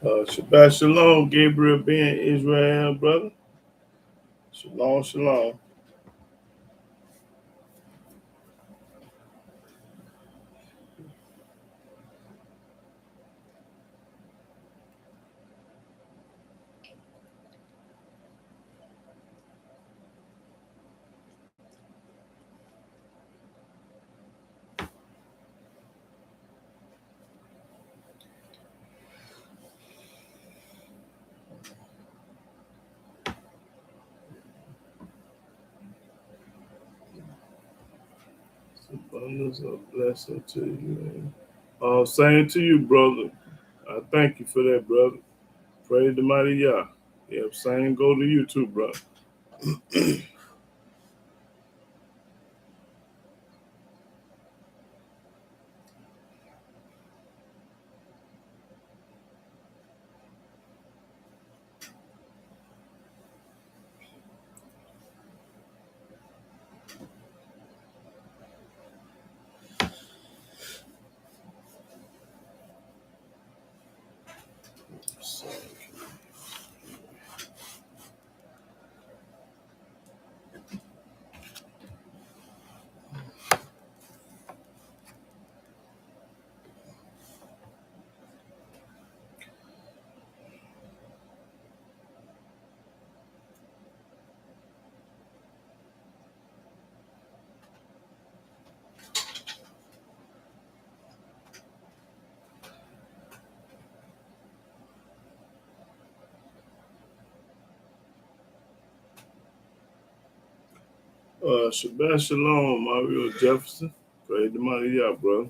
Shabbat Shalom, Gabriel Ben Israel, brother. Shalom, shalom. Abundance of blessing to you. Same to you, brother. I thank you for that, brother. Praise the mighty Yah. Yep, same go to you too, brother. Shabbat Shalom, Mario Jefferson. Praise the mighty Yah, brother.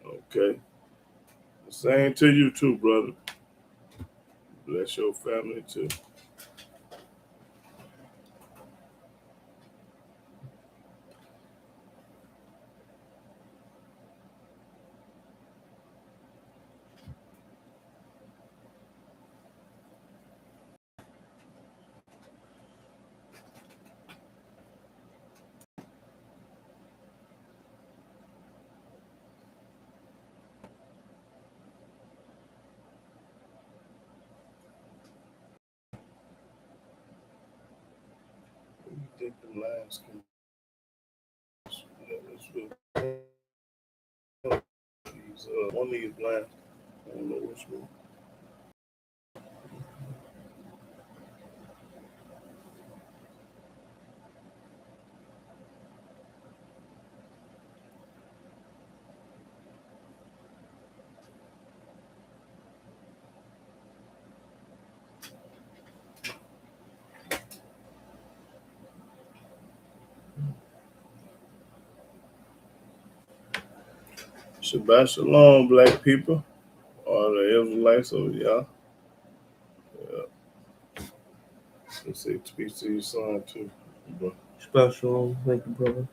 Okay. Same to you too, brother. Bless your family too. You think the lines can one of these lines. I don't know which one. Shabbat Shalom, black people. All the Israelites of Yah. Yeah. Let's say peace to your son too, bro. Special, thank you, brother.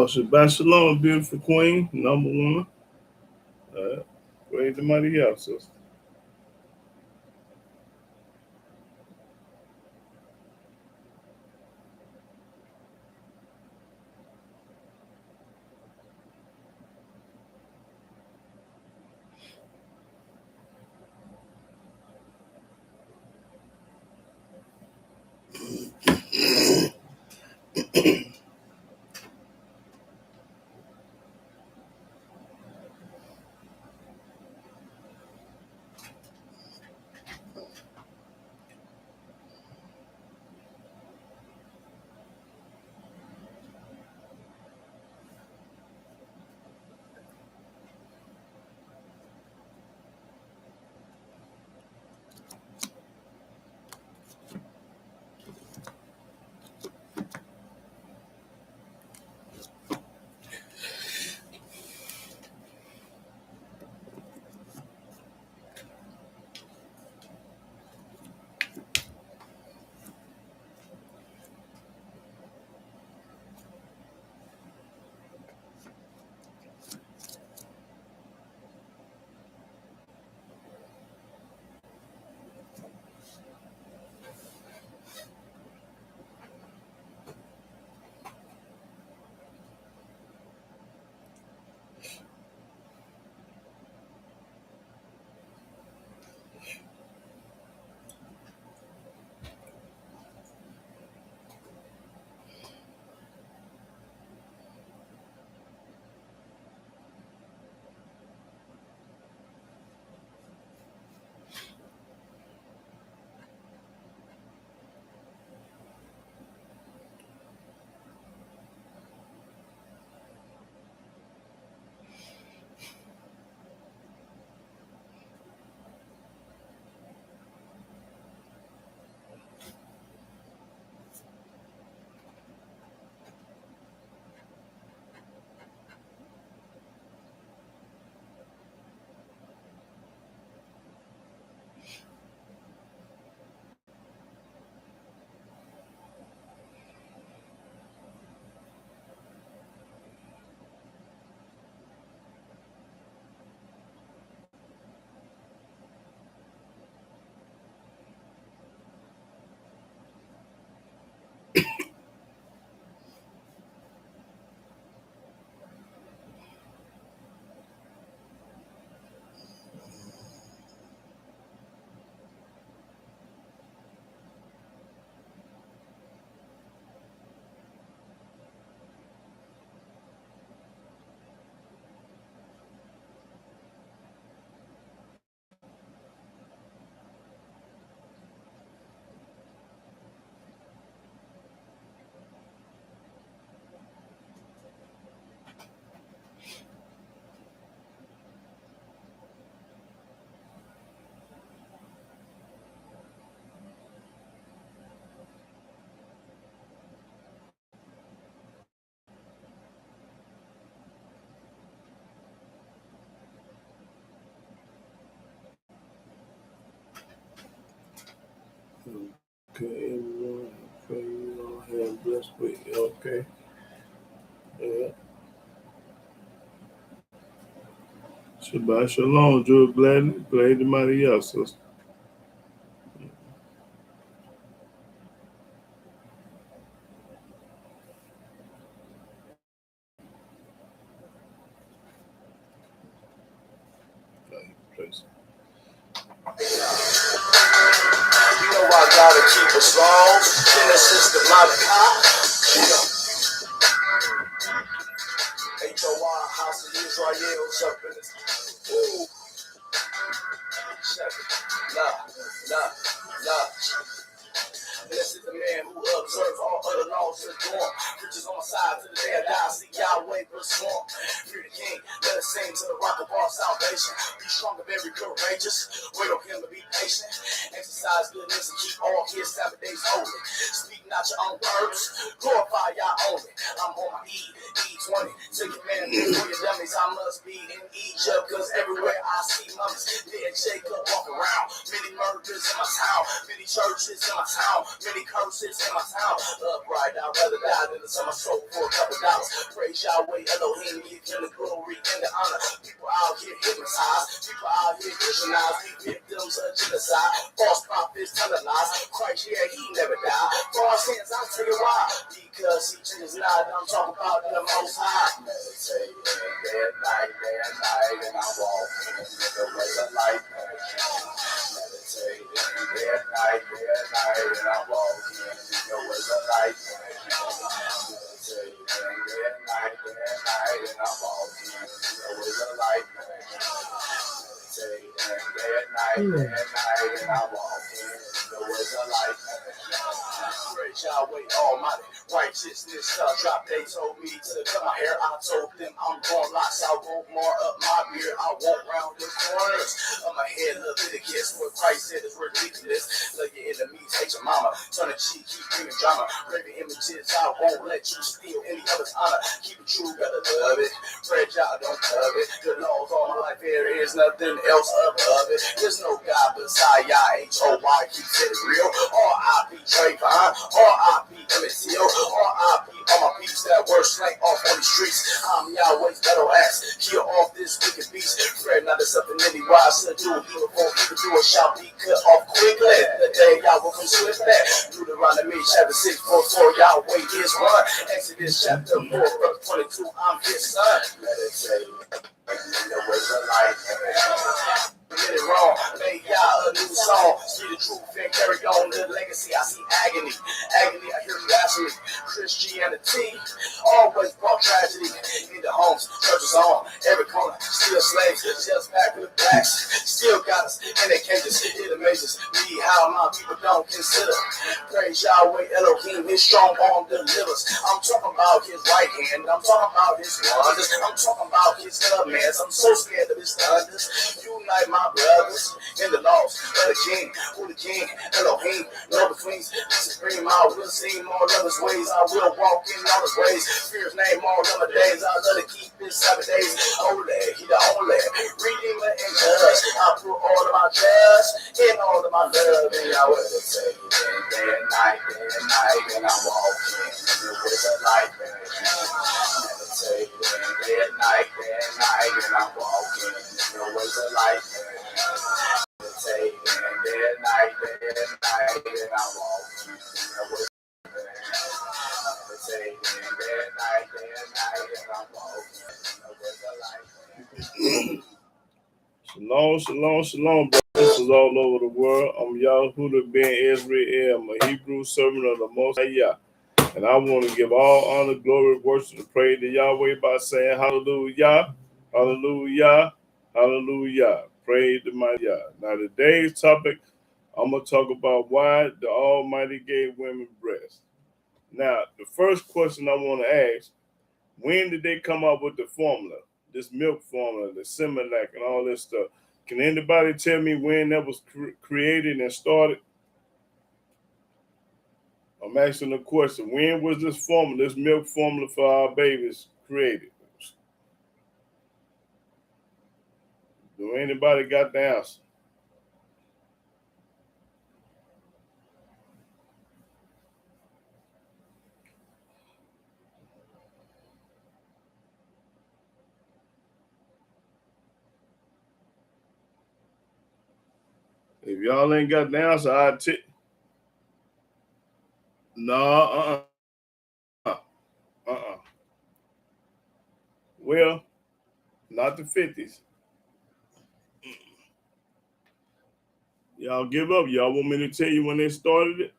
Shabbat Shalom, beautiful queen, number one. Praise the mighty Yah, sister. Okay, everyone. Pray you all have a blessed week. Okay. Yeah. Shabbat shalom, Drew Gladney. Glad to mighty y'all, sister. Praise. You know I gotta keep it strong. Genesis to Malachi. HOI, House of Israel's up in this. Ooh, check it. Nah. Blessed is the man who observes all other laws to perform. Preaches on my side to the day I die. See Yahweh perform. Free the king, let us sing to the rock of our salvation. Be strong and very courageous. Wait on him to be patient. Exercise goodness and keep all his Sabbath days holy. Speak not your own words. Glorify Yah only. I'm on my E20. Take your man for your dummies. I must be in Egypt, cause everywhere I see mummies. Me and Jacob walk around. Many murders in my town. Many churches in my town. Many curses in my town. Upright, I'd rather die than to sell my soul for a couple dollars. Praise Yahweh, Elohim, give him the glory and the honor. People out here hypnotized. People out here Christianized. Be victims of genocide. False prophets telling lies. Christ, yeah, he never died. For our sins, I'll tell you why. Because he changes not. I'm talking about the Most High. Meditating day and night, and I'm walking in the way of light. Meditating day and night, and I'm walking in the way of light. Meditating day and night, and I'm walking in the way of light. Meditating day and night, and I'm walking in the way of light. Praise Yahweh Almighty, righteousness shall drop. They told me to cut my hair. I told them I'm going locks. I won't more up my beard. I won't round the corners of my head. Leviticus, what Christ said is ridiculous. Look your enemies, hate your mama. Turn the cheek, keep bringing drama. Graven images, I won't let you steal any other's honor. Keep it true, gotta love it. Pray y'all don't love it. The laws all my life, there is nothing else above it. There's no God beside Yah. HOY keeps it real. R.I.P. Trayvon. R.I.P. MSTO. R.I.P. all my peeps that were slain off on the streets. I'm Yahweh's battle axe. Kill off this wicked beast. Fret not, there's something any wise to do. Evil for evil do it shall be cut off quickly. The day Yahweh comes swiftly. Deuteronomy chapter 6, verse 4. Yahweh is one. Exodus chapter 4, verse 22. I'm his son. Meditate in the ways of life. Get it wrong, make y'all a new song. Speak the truth and carry on the legacy. I see agony, I hear blasphemy. Christianity always brought tragedy in the homes, churches on every corner. Still slaves, just back with blacks. Still got us in their cages. It amazes me how my people don't consider. Praise Yahweh Elohim, his strong arm delivers. I'm talking about his right hand. I'm talking about his wonders. I'm talking about his commands. I'm so scared of his thunders. Unite my brothers in the laws of the king, who the king, Elohim, no betweens, the supreme. I will sing more of his ways, I will walk in all his ways, fear his name all of my days. I love to keep his Sabbath days holy. He the only redeemer and judge. I put all of my trust in all of my love, and Yahweh will say day and night, and I'm walking in the way of life. Meditating day and night, and I'm walking in the ways of life. Meditating day and night, and I'm walking in the ways of life. Meditating day and night, and I'm walking in the ways of life. Shalom, brothers all over the world. I'm Yahudah ben Israel, a Hebrew servant of the Most High Yah. And I want to give all honor, glory, worship, and praise to Yahweh by saying hallelujah, hallelujah, hallelujah. Praise the mighty Yah. Now today's topic, I'm going to talk about why the Almighty gave women breasts. Now, the first question I want to ask, when did they come up with the formula, this milk formula, the Similac and all this stuff? Can anybody tell me when that was created and started? I'm asking a question. When was this formula, this milk formula for our babies created? Do anybody got the answer? If y'all ain't got the answer, I'll tell. No, Well, not the 50s. Y'all give up. Y'all want me to tell you when they started it?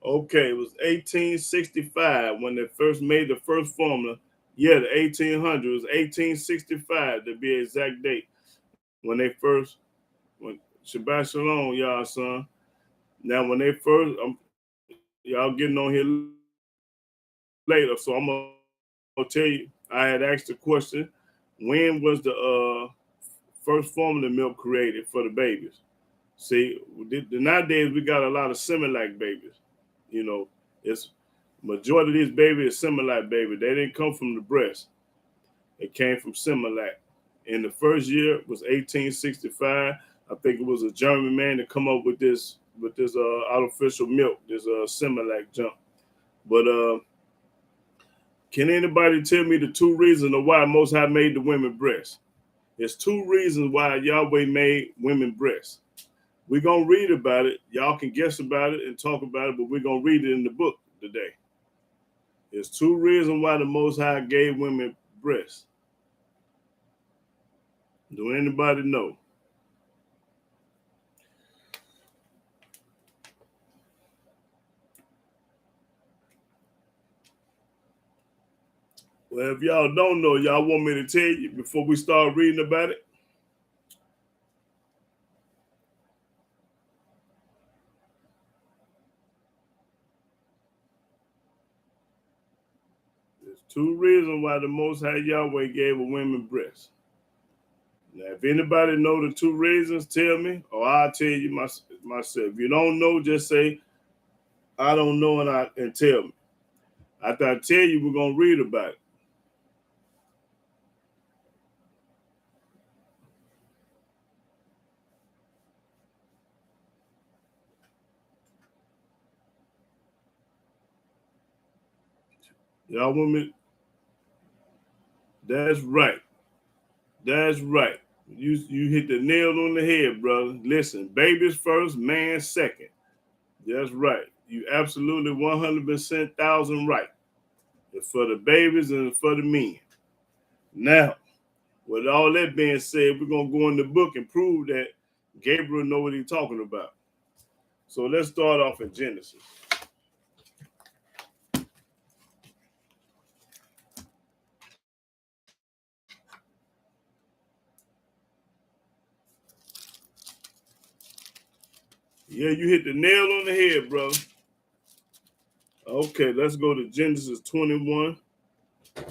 Okay, it was 1865 when they first made the first formula. Yeah, the 1800s, 1865 to be exact date. When they first, when Shabbat Shalom, y'all son. Now, when they first, y'all getting on here later, so I'm gonna tell you. I had asked the question, when was the first formula milk created for the babies? See, nowadays we got a lot of Similac babies. You know, it's majority of these babies are Similac babies. They didn't come from the breast. It came from Similac. In the first year was 1865. I think it was a German man to come up with this artificial milk, this Similac junk. But can anybody tell me the two reasons of why Most High made the women breasts? There's two reasons why Yahweh made women breasts. We're going to read about it. Y'all can guess about it and talk about it, but we're going to read it in the book today. There's two reasons why the Most High gave women breasts. Do anybody know? Well, if y'all don't know, y'all want me to tell you before we start reading about it? There's two reasons why the Most High Yahweh gave a woman breasts. Now, if anybody know the two reasons, tell me, or I'll tell you myself. If you don't know, just say, I don't know, and tell me. After I tell you, we're going to read about it. Y'all want me? That's right. That's right. You hit the nail on the head, brother. Listen, babies first, man second. That's right. You absolutely 100% thousand right. It's for the babies and for the men. Now, with all that being said, we're gonna go in the book and prove that Gabriel know what he's talking about. So let's start off in Genesis. Yeah, you hit the nail on the head, brother. Okay, let's go to Genesis 21. And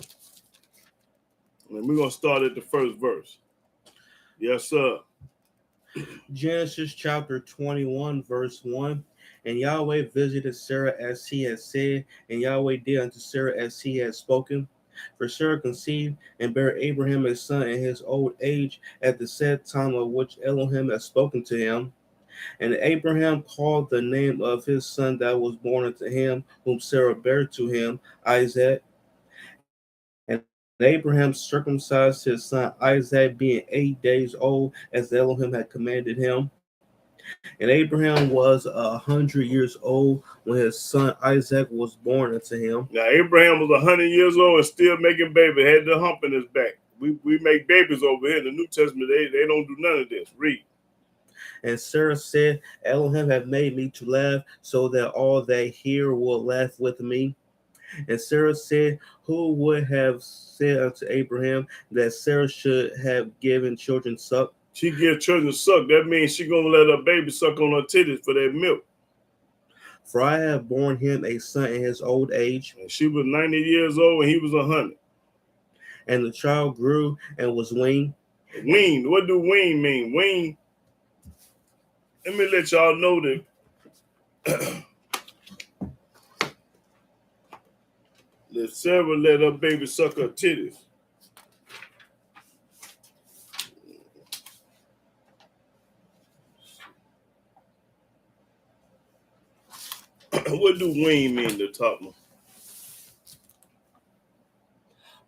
we're going to start at the first verse. Yes, sir. Genesis chapter 21, verse 1. And Yahweh visited Sarah as he had said, and Yahweh did unto Sarah as he had spoken. For Sarah conceived and bare Abraham a son in his old age at the set time of which Elohim had spoken to him. And Abraham called the name of his son that was born unto him, whom Sarah bare to him, Isaac. And Abraham circumcised his son Isaac, being 8 days old, as Elohim had commanded him. And Abraham was 100 years old when his son Isaac was born unto him. Now, Abraham was 100 years old and still making babies, had the hump in his back. We make babies over here in the New Testament. They don't do none of this. Read. And Sarah said, Elohim hath made me to laugh, so that all that hear will laugh with me. And Sarah said, who would have said unto Abraham that Sarah should have given children suck? She give children suck. That means she gonna let her baby suck on her titties for that milk. For I have borne him a son in his old age. And she was 90 years old and he was 100. And the child grew and was weaned. Weaned. What do wean mean? Wean. Let me let y'all know that that Sarah let her baby suck her titties. What do wean mean to Tottenham?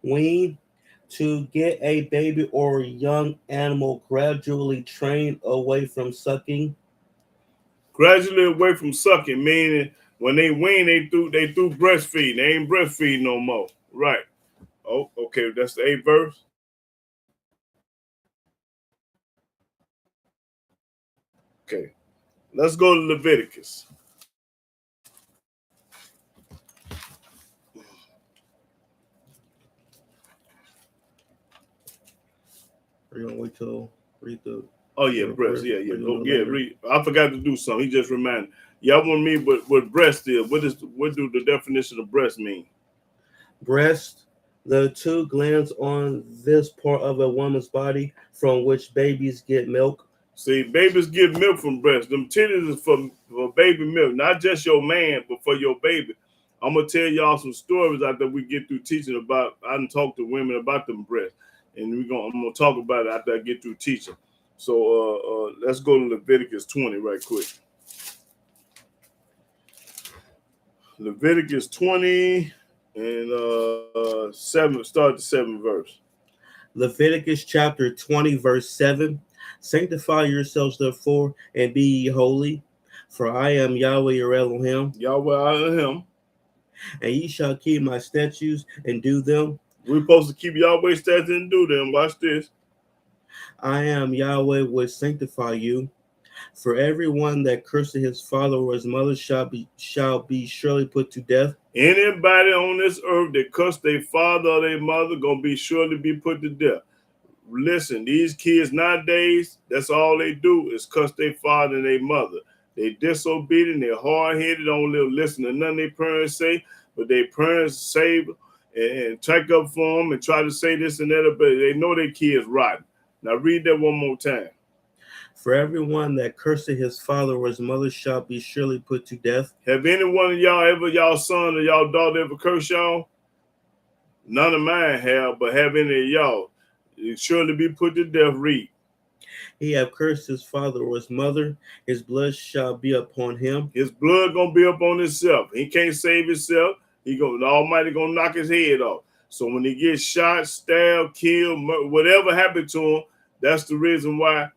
Wean, to get a baby or young animal gradually trained away from sucking. Gradually away from sucking, meaning when they wean, they through breastfeeding. They ain't breastfeeding no more. Right. Oh, okay. That's the 8th verse. Okay. Let's go to Leviticus. Are you gonna wait till read the? Oh yeah, breast. Yeah. Go read. I forgot to do something. He just reminded. Y'all want me what breast is? What do the definition of breast mean? Breast, the two glands on this part of a woman's body from which babies get milk. See, babies get milk from breasts. Them titties is for baby milk, not just your man, but for your baby. I'm gonna tell y'all some stories after we get through teaching about. I done talk to women about them breasts, and I'm gonna talk about it after I get through teaching. So let's go to Leviticus 20 right quick. Leviticus 20 and 7. Start the 7th verse. Leviticus chapter 20, verse 7. Sanctify yourselves therefore and be ye holy, for I am Yahweh your Elohim. Yahweh I am him. And ye shall keep my statutes and do them. We're supposed to keep Yahweh's statutes and do them. Watch this. I am Yahweh which sanctify you. For everyone that curseth his father or his mother shall be surely put to death. Anybody on this earth that cuss their father or their mother gonna be surely be put to death. Listen, these kids nowadays, that's all they do is cuss their father and their mother. They disobedient, they're hard-headed, don't listen to nothing their parents say, but their parents save and check up for them and try to say this and that, but they know their kids rotten. Now read that one more time. For everyone that curseth his father or his mother shall be surely put to death. Have any one of y'all son or y'all daughter ever cursed y'all? None of mine have, but have any of y'all? It surely be put to death. Read. He have cursed his father or his mother, his blood shall be upon him. His blood gonna be up on himself. He can't save himself. The Almighty gonna knock his head off. So when he gets shot, stabbed, killed, whatever happened to him, that's the reason why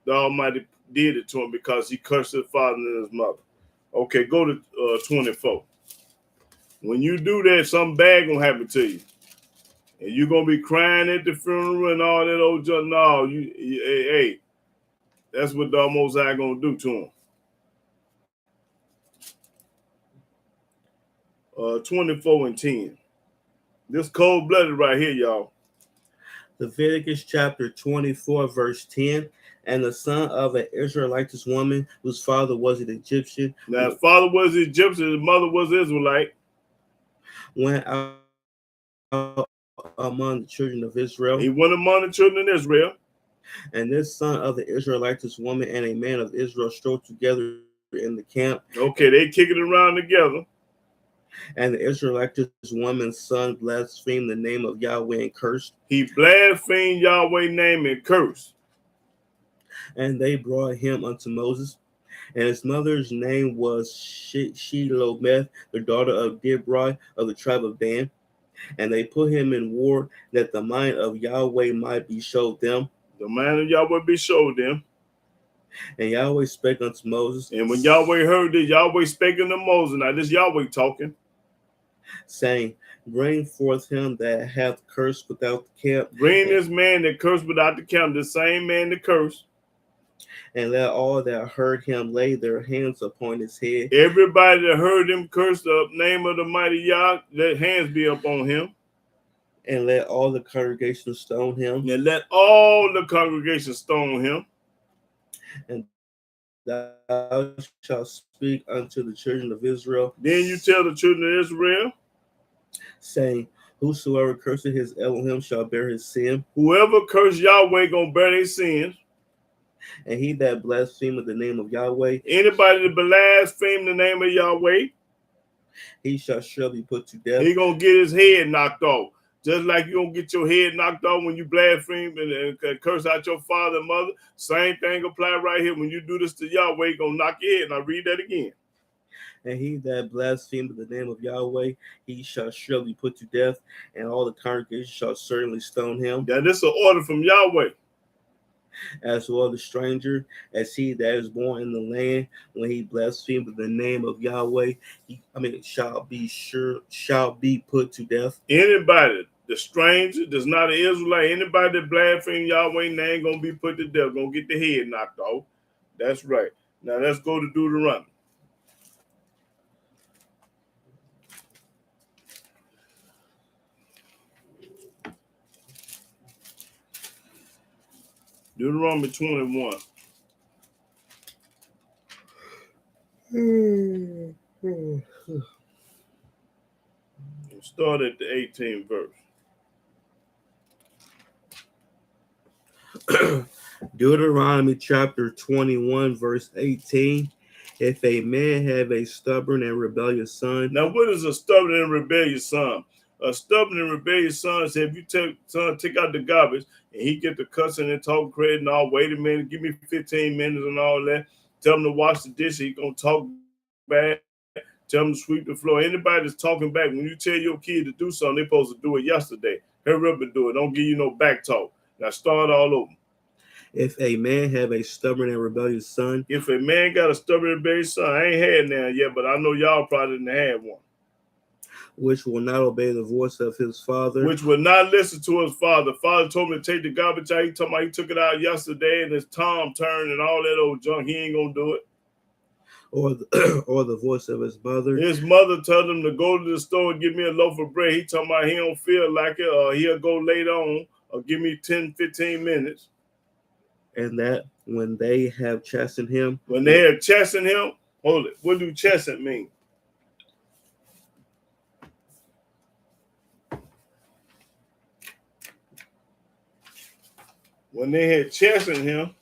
the Almighty did it to him, because he cursed his father and his mother. Okay, go to 24. When you do that, something bad gonna happen to you. And you're gonna be crying at the funeral and all that old junk. No, hey, that's what the Most High gonna do to him. 24 and 10. This cold-blooded right here, y'all. Leviticus chapter 24, verse 10. And the son of an Israelitish woman whose father was an Egyptian. Now, his father was Egyptian, his mother was Israelite. Went out among the children of Israel. He went among the children of Israel. And this son of the Israelitish woman and a man of Israel strode together in the camp. Okay, they kick it around together. And the Israelitish woman's son blasphemed the name of Yahweh and cursed. He blasphemed Yahweh's name and cursed. And they brought him unto Moses. And his mother's name was Shelomith, the daughter of Dibri of the tribe of Dan. And they put him in war, that the mind of Yahweh might be showed them. The mind of Yahweh be showed them. And Yahweh spake unto Moses. And when Yahweh heard this, Yahweh spake unto Moses. Now this Yahweh talking. Saying, bring forth him that hath cursed without the camp. Bring this man that cursed without the camp, the same man that cursed. And let all that heard him lay their hands upon his head. Everybody that heard him curse the name of the mighty Yah, let hands be upon him. And let all the congregation stone him. And let all the congregation stone him. And thou shalt speak unto the children of Israel. Then you tell the children of Israel, saying, whosoever curseth his Elohim shall bear his sin. Whoever cursed Yahweh gonna bear their sins. And he that blasphemeth the name of Yahweh, anybody that blaspheme the name of Yahweh, he shall surely be put to death. He gonna get his head knocked off. Just like you gonna get your head knocked off when you blaspheme and curse out your father and mother. Same thing apply right here. When you do this to Yahweh, he gonna knock your head. Now read that again. And he that blasphemeth the name of Yahweh, he shall surely put to death, and all the congregation shall certainly stone him. Now, this is an order from Yahweh. As well the stranger, as he that is born in the land, when he blasphemeth the name of Yahweh, shall be put to death. Anybody, the stranger, that's not an Israelite, anybody that blasphemes Yahweh's name gonna be put to death, gonna get the head knocked off. That's right. Now let's go to Deuteronomy. Deuteronomy 21. We'll start at the 18th verse. Deuteronomy chapter 21, verse 18. If a man have a stubborn and rebellious son. Now, what is a stubborn and rebellious son? A stubborn and rebellious son says, if you take out the garbage and he get to cussing and talking crazy and all, wait a minute, give me 15 minutes and all that. Tell him to wash the dishes. He gonna talk bad. Tell him to sweep the floor. Anybody that's talking back, when you tell your kid to do something, they're supposed to do it yesterday. Hurry up and do it. Don't give you no back talk. Now start all over. If a man have a stubborn and rebellious son. If a man got a stubborn and rebellious son, I ain't had none yet, but I know y'all probably didn't have one. Which will not obey the voice of his father. Which will not listen to his father. Father told me to take the garbage out. He told me he took it out yesterday and his Tom turned and all that old junk. He ain't gonna do it. Or the voice of his mother. His mother told him to go to the store and give me a loaf of bread. He told me he don't feel like it, or he'll go later on, or give me 10, 15 minutes. And that when they have chastened him. When they have chastened him, hold it. What do chasten mean? When they had chastened him,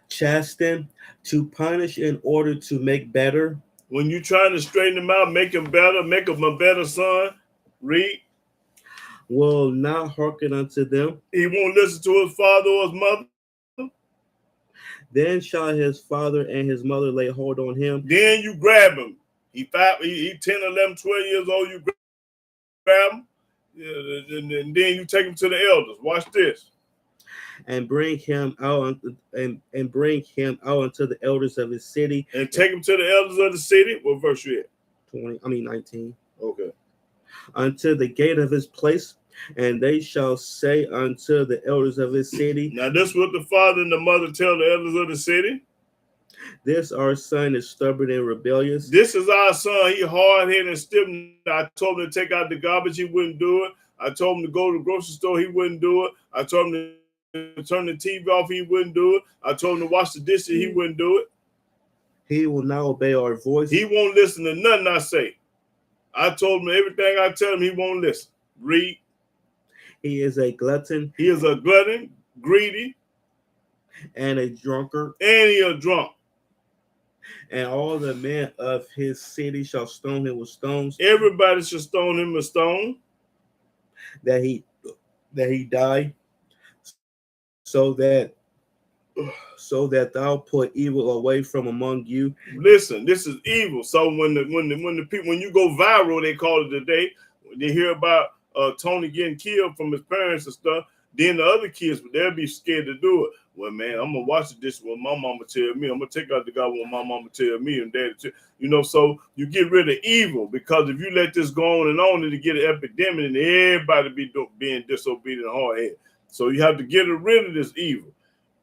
chasten, to punish in order to make better. When you're trying to straighten him out, make him better, make him a better son, read. Will not hearken unto them. He won't listen to his father or his mother. Then shall his father and his mother lay hold on him. Then you grab him. He 10, 11, 12 years old, you grab him. And then you take him to the elders. Watch this. And bring him out and bring him out unto the elders of his city. And take him to the elders of the city. What verse you at? 19. Okay. Unto the gate of his place, and they shall say unto the elders of his city. Now this is what the father and the mother tell the elders of the city. This our son is stubborn and rebellious. This is our son. He hard-headed and stiff. I told him to take out the garbage. He wouldn't do it. I told him to go to the grocery store. He wouldn't do it. I told him to turn the TV off. He wouldn't do it. I told him to wash the dishes. He wouldn't do it. He will not obey our voice. He won't listen to nothing I say. I told him everything I tell him, he won't listen. Read. He is a glutton. He is a glutton, greedy, and a drunkard. And he a drunk. And all the men of his city shall stone him with stones. Everybody should stone him with stone. That he die. So that thou put evil away from among you. Listen, this is evil. So when the people, when you go viral, they call it today. They hear about Tony getting killed from his parents and stuff. Then the other kids, they'll be scared to do it. Well, man, I'm gonna watch this when my mama tell me. I'm gonna take out the guy when my mama tell me and daddy tell, so you get rid of evil, because if you let this go on, it'll get an epidemic and everybody being disobedient and hard-headed. So you have to get rid of this evil.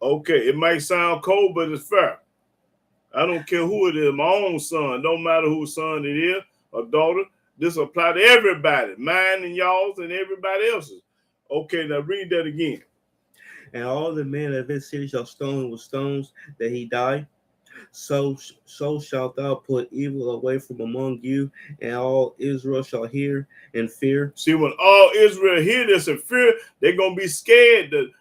Okay, it might sound cold, but it's fair. I don't care who it is, my own son, don't matter whose son it is or daughter. This apply to everybody, mine and y'all's and everybody else's. Okay, now read that again. And all the men of his city shall stone him with stones, that he die. So shalt thou put evil away from among you, and all Israel shall hear and fear. See, when all Israel hear this and fear, they're gonna be scared to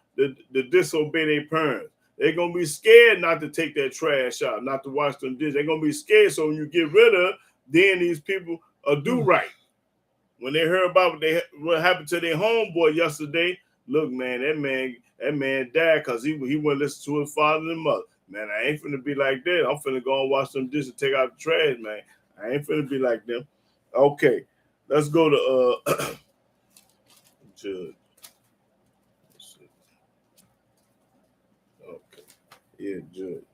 disobey their parents. They're gonna be scared not to take that trash out, not to wash them dishes. They're gonna be scared. So when you get rid of it, then these people do right. When they heard about what happened to their homeboy yesterday, look, man, that man died because he wouldn't listen to his father and mother. Man, I ain't finna be like that. I'm finna go and wash some dishes and take out the trash, man. I ain't finna be like them. Okay, let's go to Judge. Okay, yeah, Judge.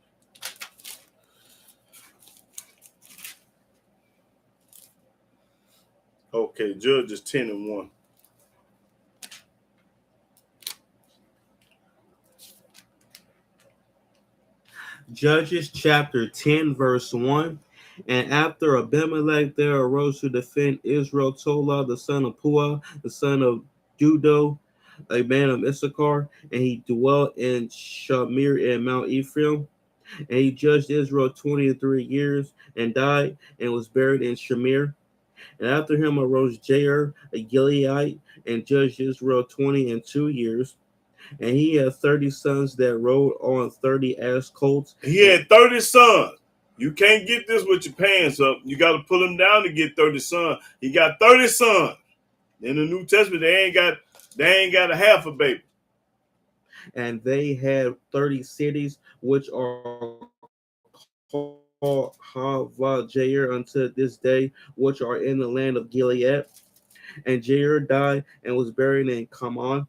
Okay, Judge is 10-1. Judges chapter 10, verse 1. And after Abimelech there arose to defend Israel Tola, the son of Puah, the son of Dudo, a man of Issachar, and he dwelt in Shamir and Mount Ephraim. And he judged Israel 23 years and died and was buried in Shamir. And after him arose Jair, a Gileadite, and judged Israel 22 years. And he had 30 sons that rode on 30 ass colts. He had 30 sons. You can't get this with your pants up. You got to pull them down to get 30 sons. He got 30 sons. In the New Testament, they ain't got a half a baby. And they had 30 cities, which are called Jair unto this day, which are in the land of Gilead. And Jair died and was buried in Kaman.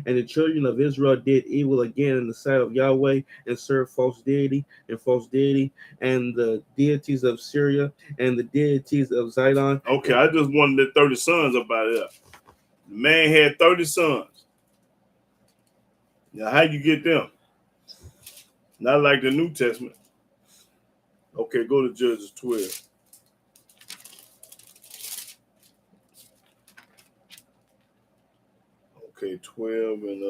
And the children of Israel did evil again in the sight of Yahweh, and served false deity, and the deities of Syria, and the deities of Zidon. Okay, I just wanted the 30 sons up out of there. The man had 30 sons. Now, how you get them? Not like the New Testament. Okay, go to Judges 12. Okay, 12 and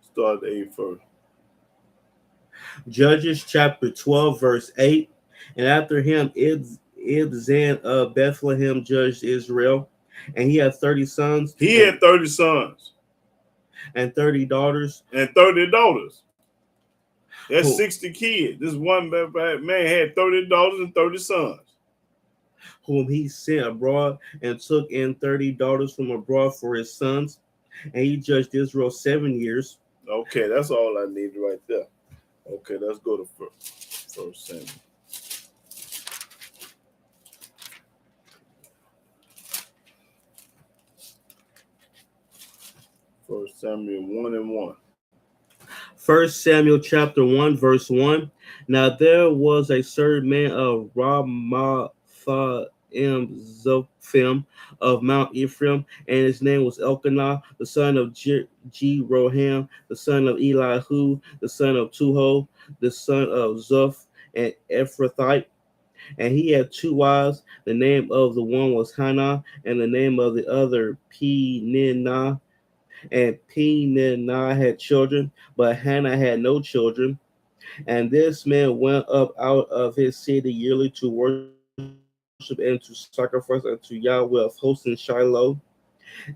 start the 8 first. Judges chapter 12, verse 8. And after him, Ibzan of Bethlehem judged Israel, and he had 30 sons. He had 30 sons. And 30 daughters. And 30 daughters. That's 60 kids. This one man had 30 daughters and 30 sons. Whom he sent abroad, and took in 30 daughters from abroad for his sons. And he judged Israel 7 years. Okay, that's all I need right there. Okay, let's go to First Samuel. First Samuel 1:1. 1 Samuel chapter 1, verse 1. Now there was a certain man of Ramathaim Zophim of Mount Ephraim, and his name was Elkanah, the son of Jeroham, the son of Elihu, the son of Tuho, the son of Zoph, and Ephrathite. And he had 2 wives. The name of the one was Hannah, and the name of the other Peninnah. And Peninnah had children, but Hannah had no children. And this man went up out of his city yearly to worship and to sacrifice unto Yahweh of hosts in Shiloh.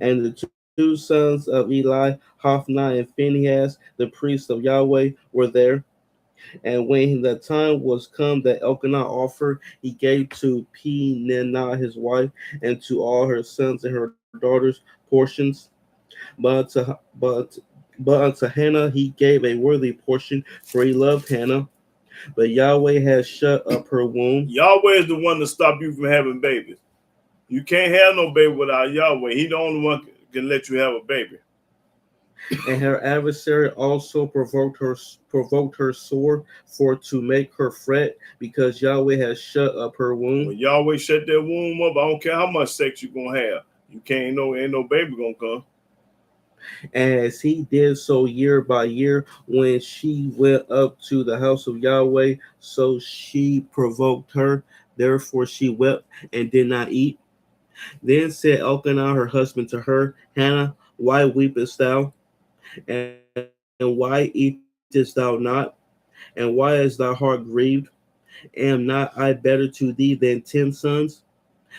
And the 2 sons of Eli, Hophni and Phinehas, the priests of Yahweh, were there. And when the time was come that Elkanah offered, he gave to Peninnah his wife, and to all her sons and her daughters portions. But unto Hannah he gave a worthy portion, for he loved Hannah. But Yahweh has shut up her womb. Yahweh is the one to stop you from having babies. You can't have no baby without Yahweh. He the only one can let you have a baby. And her adversary also provoked her sore, for to make her fret, because Yahweh has shut up her womb. When Yahweh shut that womb up, I don't care how much sex you gonna have. You ain't no baby gonna come. And as he did so year by year, when she went up to the house of Yahweh, so she provoked her. Therefore she wept and did not eat. Then said Elkanah her husband to her, Hannah, why weepest thou? And why eatest thou not? And why is thy heart grieved? Am not I better to thee than 10 sons?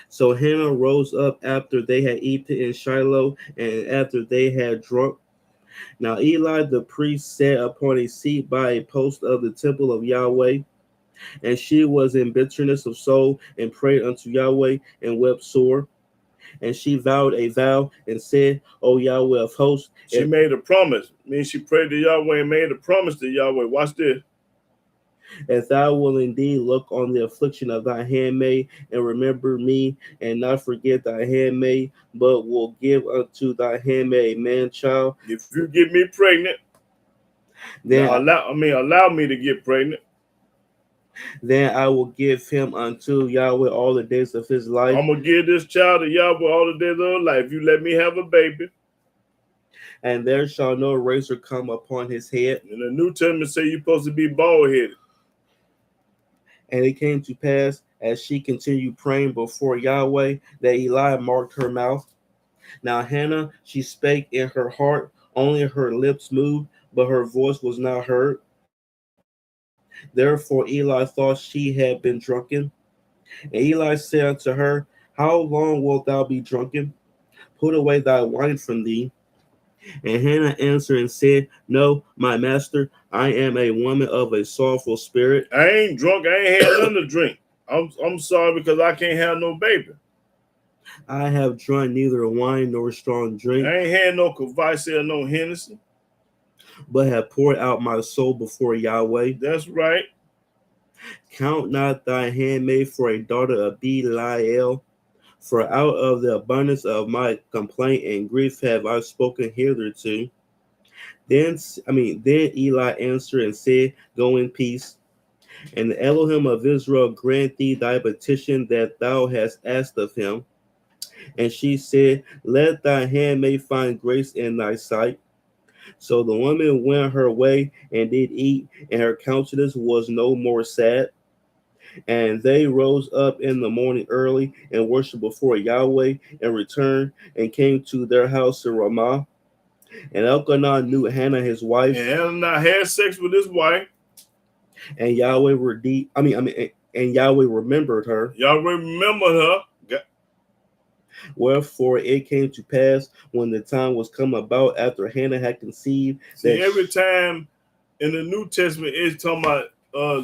So Hannah rose up after they had eaten in Shiloh, and after they had drunk. Now Eli the priest sat upon a seat by a post of the temple of Yahweh, and she was in bitterness of soul, and prayed unto Yahweh, and wept sore. And she vowed a vow, and said, O Yahweh of hosts, She made a promise. Means she prayed to Yahweh and made a promise to Yahweh. Watch this. if thou will indeed look on the affliction of thy handmaid, and remember me, and not forget thy handmaid, but will give unto thy handmaid a man child, If you get me pregnant, then allow me to get pregnant. then I will give him unto Yahweh all the days of his life, I'm gonna give this child to Yahweh all the days of her life. You let me have a baby. and there shall no razor come upon his head. And the New Testament say you're supposed to be bald headed. And it came to pass, as she continued praying before Yahweh, that Eli marked her mouth. Now Hannah, she spake in her heart, only her lips moved, but her voice was not heard. Therefore Eli thought she had been drunken. And Eli said unto her, How long wilt thou be drunken? Put away thy wine from thee. And Hannah answered and said, No, my master, I am a woman of a sorrowful spirit. I ain't drunk. I ain't had nothing to drink. I'm sorry because I can't have no baby. I have drunk neither wine nor strong drink, I ain't had no Kavai or no Hennessy. but have poured out my soul before Yahweh. That's right. Count not thy handmaid for a daughter of Belial, for out of the abundance of my complaint and grief have I spoken hitherto. Then Eli answered and said, Go in peace, and the Elohim of Israel grant thee thy petition that thou hast asked of him. And she said, Let thy handmaid find grace in thy sight. So the woman went her way and did eat, and her countenance was no more sad. And they rose up in the morning early and worshipped before Yahweh, and returned and came to their house in Ramah. And Elkanah knew Hannah his wife, And Hannah had sex with his wife. and Yahweh and Yahweh remembered her. Y'all remember her. Wherefore it came to pass when the time was come about after Hannah had conceived. See, every time in the New Testament it's talking about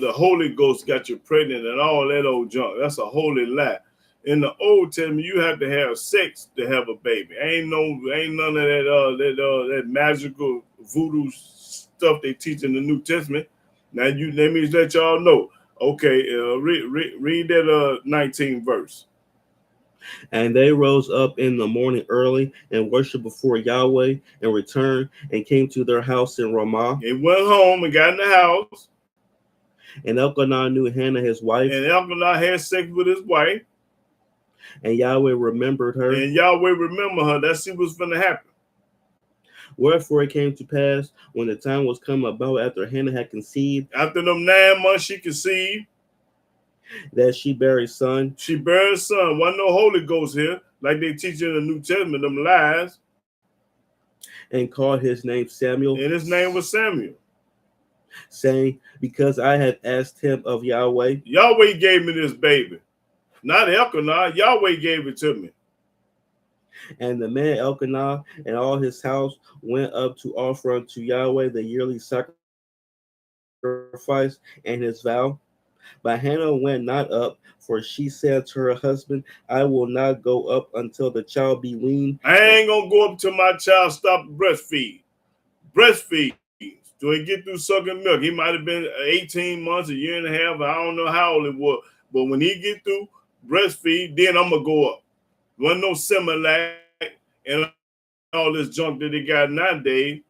the Holy Ghost got you pregnant and all that old junk. That's a holy lie. In the Old Testament, you have to have sex to have a baby. Ain't none of that magical voodoo stuff they teach in the New Testament. Now let me let y'all know. Okay, read that 19th verse. And they rose up in the morning early and worshipped before Yahweh, and returned and came to their house in Ramah. They went home and got in the house. And Elkanah knew Hannah his wife. And Elkanah had sex with his wife. And Yahweh remembered her. And Yahweh remembered her. That's what's going to happen. Wherefore it came to pass when the time was come about after Hannah had conceived. After them 9 months she conceived. That she bare a son. She bare a son. Wasn't no Holy Ghost here, like they teach in the New Testament, them lies. And called his name Samuel. And his name was Samuel. Saying, Because I had asked him of Yahweh. Yahweh gave me this baby. Not Elkanah. Yahweh gave it to me. And the man Elkanah and all his house went up to offer unto Yahweh the yearly sacrifice and his vow. But Hannah went not up, for she said to her husband, I will not go up until the child be weaned. I ain't going to go up till my child stop breastfeed. Breastfeed. So he get through sucking milk. He might have been 18 months, a year and a half. I don't know how old it was. But when he get through breastfeed, then I'm going to go up. Wasn't no Similac and all this junk that they got nowadays.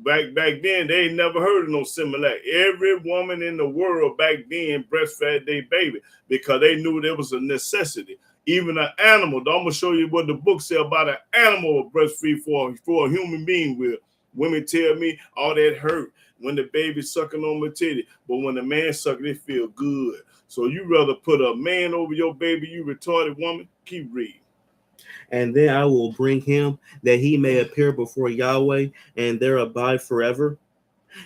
Back then, they ain't never heard of no Similac. Every woman in the world back then breastfed their baby because they knew there was a necessity. Even an animal, I'm going to show you what the book said about an animal will breastfeed for a human being will. Women tell me all that hurt when the baby sucking on my titty, but when the man sucking, it feel good. So you rather put a man over your baby, you retarded woman? Keep reading. And then I will bring him that he may appear before Yahweh and there abide forever.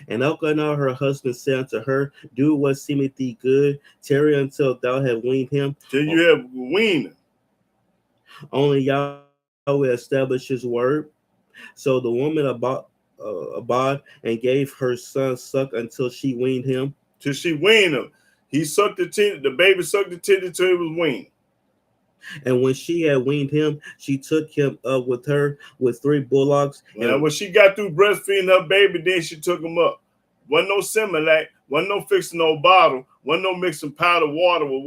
And Elkanah her husband said unto her, do what seemeth thee good, tarry until thou have weaned him. Till you have weaned. Only Yahweh established his word. So the woman abode and gave her son suck until she weaned him. Till she weaned him. He sucked the titty, the baby sucked the titty till he was weaned. And when she had weaned him, she took him up with her with 3 bullocks. And when she got through breastfeeding her baby, then she took him up. Wasn't no Similac, wasn't no fixing no bottle, wasn't no mixing powder water with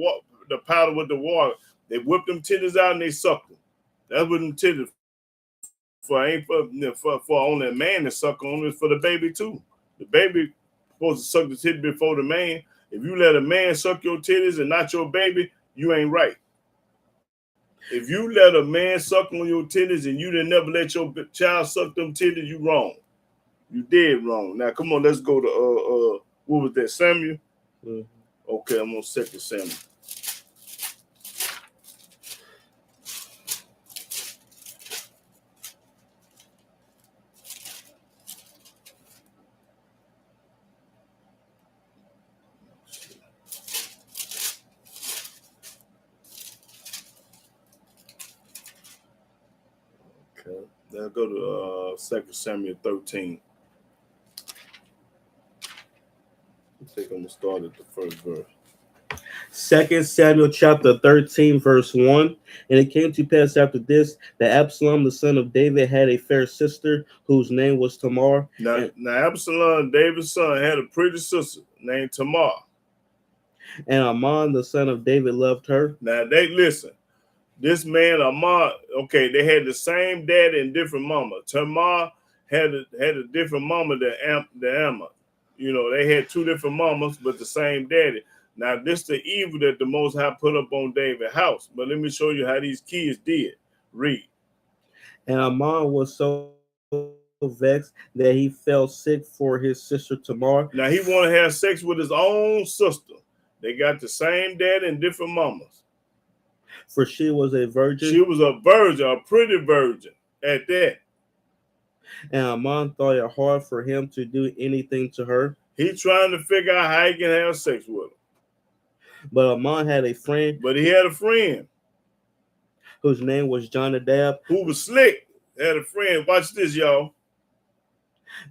the powder with the water. They whipped them titties out and they sucked them. That's what them titties for. Ain't for only a man to suck on, it's for the baby too. The baby supposed to suck the titty before the man. If you let a man suck your titties and not your baby, you ain't right. If you let a man suck on your titties and you didn't never let your child suck them titties, you wrong. You did wrong. Now come on, let's go to what was that, Samuel? Mm-hmm. Okay, I'm on 2 Samuel. Now go to 2 Samuel 13. I think I'm going to start at the first verse. 2 Samuel chapter 13, verse 1. And it came to pass after this that Absalom, the son of David, had a fair sister whose name was Tamar. Now Absalom, David's son, had a pretty sister named Tamar. And Amnon, the son of David, loved her. Now they listen. This man, Amnon, okay, they had the same daddy and different mama. Tamar had a different mama than Ammon. You know, they had 2 different mamas, but the same daddy. Now, this the evil that the Most High put up on David's house. But let me show you how these kids did. Read. And Ammon was so vexed that he fell sick for his sister Tamar. Now, he wanted to have sex with his own sister. They got the same daddy and different mamas. For she was a virgin. She was a virgin, a pretty virgin at that. And Ammon thought it hard for him to do anything to her. He trying to figure out how he can have sex with her. But Ammon had a friend. But he had a friend. Whose name was Jonadab. Who was slick. Had a friend. Watch this, y'all.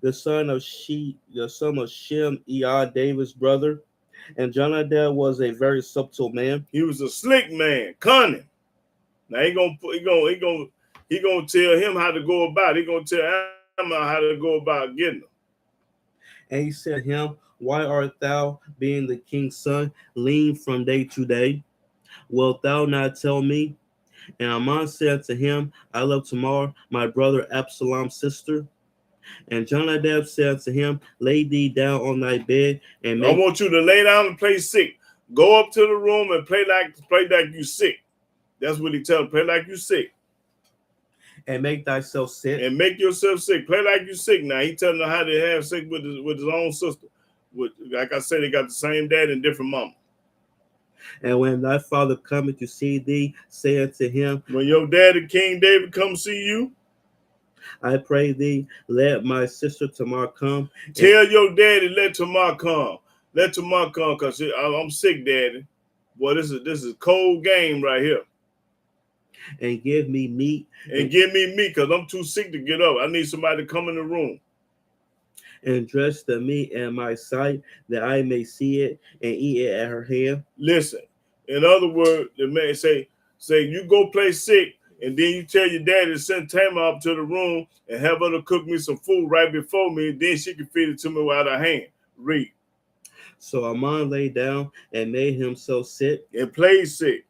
The son of Shem, David's brother. And Jonadab was a very subtle man. He was a slick man, cunning. Now he gonna tell him how to go about it. He gonna tell Ammon how to go about getting him. And he said to him, why art thou, being the king's son, lean from day to day? Wilt thou not tell me? And Ammon said to him, I love Tamar, my brother Absalom's sister. And Jonadab said to him, lay thee down on thy bed and I want you to lay down and play sick. Go up to the room and play like you sick. That's what he tells him. Play like you sick. And make thyself sick. And make yourself sick. Play like you sick. Now he telling him how to have sex with his own sister. Like I said, they got the same dad and different mama. And when thy father cometh to see thee, say unto him, when your daddy King David come see you, I pray thee, let my sister Tamar come. Tell your daddy, let Tamar come. Let Tamar come, because I'm sick, daddy. Boy, this is cold game right here. And give me meat. And give me meat, because I'm too sick to get up. I need somebody to come in the room. And dress the meat in my sight, that I may see it and eat it at her hand. Listen, in other words, the man say you go play sick, and then you tell your daddy to send Tamar up to the room and have her to cook me some food right before me, and then she can feed it to me without her hand. Read. So Ammon lay down and made himself sit. And played sick.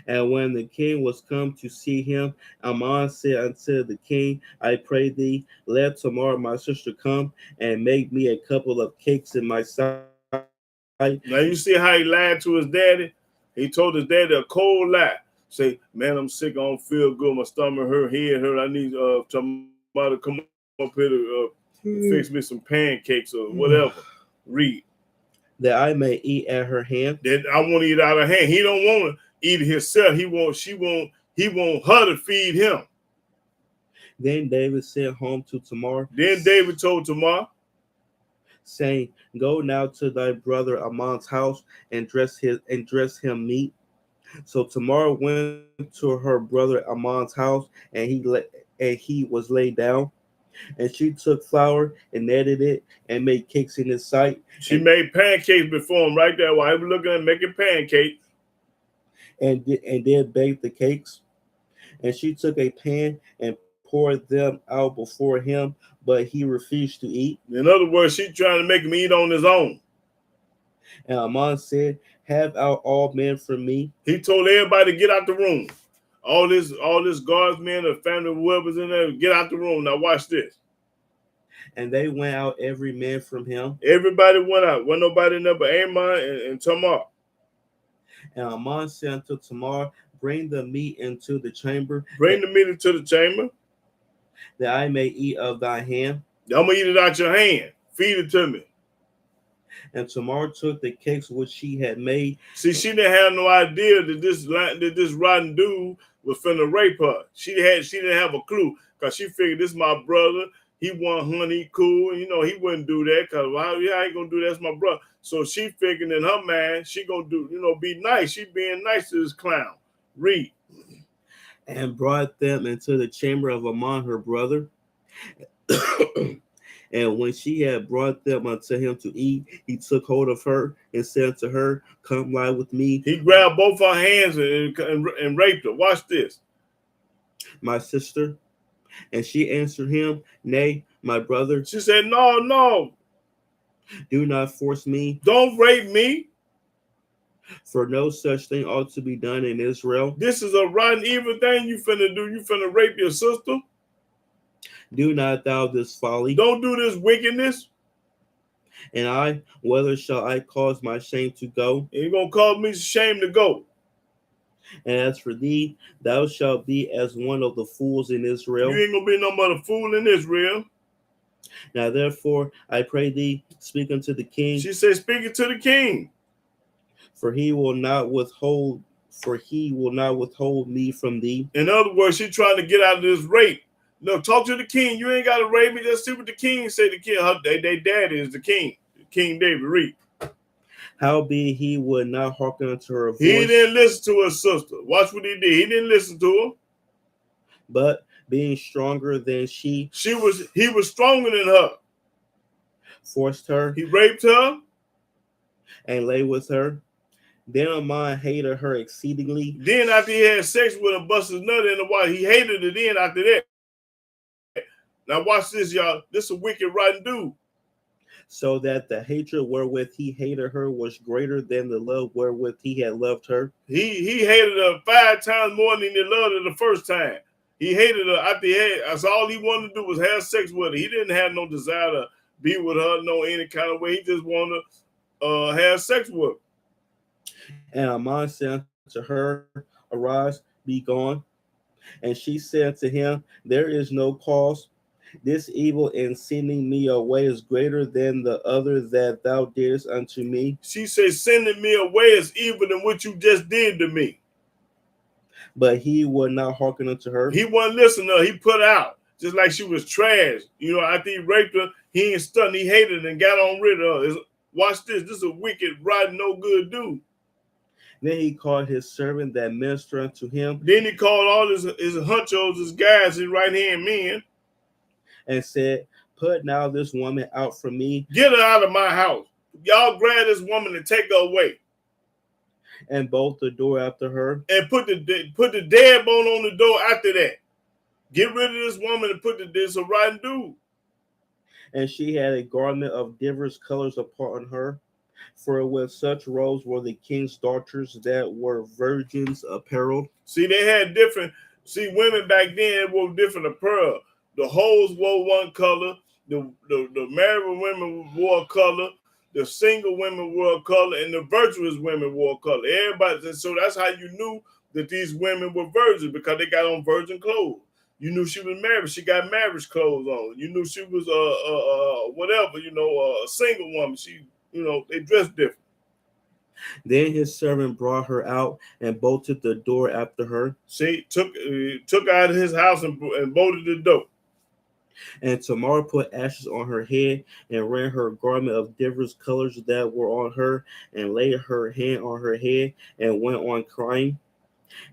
And when the king was come to see him, Ammon said unto the king, I pray thee, let Tamar my sister come and make me a couple of cakes in my sight. Now you see how he lied to his daddy? He told his daddy a cold lie. Say, man, I'm sick. I don't feel good. My stomach hurt, head hurt. I need somebody to come up here to fix me some pancakes or whatever. Read. That I may eat at her hand. That I want to eat out of her hand. He don't want to eat it himself. He want her to feed him. Then David sent home to Tamar. Then David told Tamar. saying, "Go now to thy brother Ammon's house and dress him meat." So Tamar went to her brother Ammon's house, and he was laid down. And she took flour and kneaded it and made cakes in his sight. She made pancakes before him right there while he was looking at making pancakes. And then baked the cakes. And she took a pan and poured them out before him, but he refused to eat. In other words, she trying to make him eat on his own. And Ammon said, "Have out all men from me." He told everybody to get out the room. All this guardsmen, the family, whoever's in there, get out the room. Now watch this. And they went out every man from him. Everybody went out. Wasn't nobody in there but Ammon and Tamar. And Ammon said unto Tamar, "Bring the meat into the chamber. Bring the meat into the chamber, that I may eat of thy hand." I'm going to eat it out your hand. Feed it to me. And Tamar took the cakes which she had made. See, she didn't have no idea that this rotten dude was finna rape her. She didn't have a clue, because she figured, this is my brother. He want honey, cool. You know, he wouldn't do that, because how he going to do that? That's my brother. So she figured in her mind, she going to do, be nice. She being nice to this clown. Read. And brought them into the chamber of Ammon her brother. And when she had brought them unto him to eat, he took hold of her and said to her, "Come lie with me." He grabbed both her hands and raped her. Watch this. "My sister." And she answered him, "Nay, my brother." She said, No. "Do not force me. Don't rape me. For no such thing ought to be done in Israel. This is a rotten, evil thing you finna do. You finna rape your sister. Do not thou this folly. Don't do this wickedness. And I, whether shall I cause my shame to go? You're going to cause me shame to go. And as for thee, thou shalt be as one of the fools in Israel. You ain't going to be no but a fool in Israel. Now therefore, I pray thee, speak unto the king." She said, speak it to the king. For he will not withhold me from thee. In other words, she trying to get out of this rape. No, talk to the king. You ain't got to rape me. Just see what the king say. The king, they daddy is the king. King David. Read. Howbeit he would not hearken unto her voice. He didn't listen to her sister. Watch what he did. He didn't listen to her. But being stronger than he was stronger than her. Forced her. He raped her. And lay with her. Then Ammon hated her exceedingly. Then after he had sex with her, bust his nut in the water, he hated her then after that. Now watch this, y'all. This is a wicked, rotten dude. So that the hatred wherewith he hated her was greater than the love wherewith he had loved her. He hated her 5 times more than he loved her the first time. He hated her after that's all he wanted to do was have sex with her. He didn't have no desire to be with her no any kind of way. He just wanted to have sex with her. And Ammon said to her, "Arise, be gone." And she said to him, "There is no cause. This evil in sending me away is greater than the other that thou didst unto me." She said, sending me away is evil than what you just did to me. But he would not hearken unto her. He wasn't listening to her. He put out, just like she was trash. After he raped her, he ain't stunned. He hated her and got on rid of her. Watch this. This is a wicked, rotten, no good dude. Then he called his servant that ministered unto him. Then he called all his hunchos, his guys, his right-hand men. And said, "Put now this woman out from me. Get her out of my house. Y'all grab this woman and take her away. And bolt the door after her. And put the deadbolt on the door after that. Get rid of this woman and put this a rotten dude." And she had a garment of divers colors upon her. For with such robes were the king's daughters that were virgins apparelled. See, they had different. See, women back then wore different apparel. The hoes wore one color. The married women wore a color. The single women wore a color, and the virtuous women wore a color. Everybody. So that's how you knew that these women were virgins, because they got on virgin clothes. You knew she was married. She got marriage clothes on. You knew she was whatever. A single woman. She. They dressed different. Then his servant brought her out and bolted the door after her. See, took out of his house and bolted the door. And Tamar put ashes on her head and ran her garment of diverse colors that were on her and laid her hand on her head and went on crying.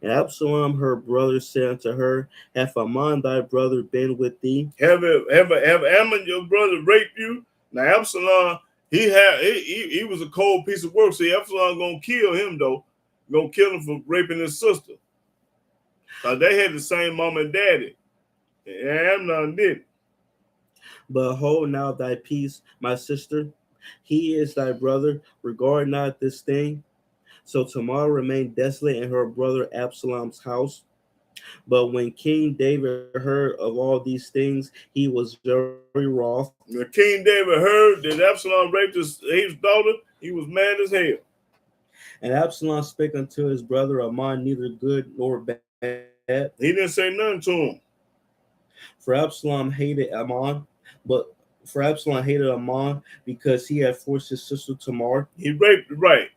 And Absalom her brother said unto her, Hath Amnon thy brother been with thee? Have Ammon your brother raped you? Now Absalom, he was a cold piece of work. See, Absalom gonna kill him though. Gonna kill him for raping his sister. They had the same mom and daddy. And Amnon did. But hold now thy peace, my sister. He is thy brother. Regard not this thing. So Tamar remained desolate in her brother Absalom's house. But when King David heard of all these things, he was very wroth. When King David heard that Absalom raped his daughter, he was mad as hell. And Absalom spake unto his brother Amnon neither good nor bad. He didn't say nothing to him. For Absalom hated Amnon, because he had forced his sister Tamar. He raped, right.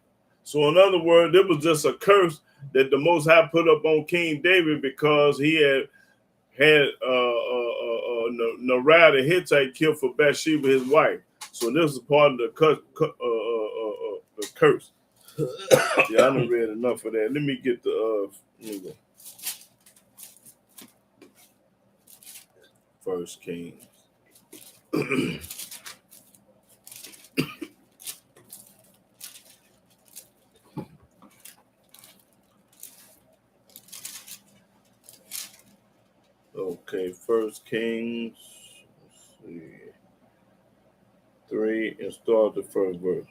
So in other words, it was just a curse that the Most High put up on King David because he had Nariah the Hittite killed for Bathsheba, his wife. So this is part of the curse. Yeah, I done read enough of that. Let me get the let me go. First Kings. Okay, First Kings. Let's see. 3 and start the first verse.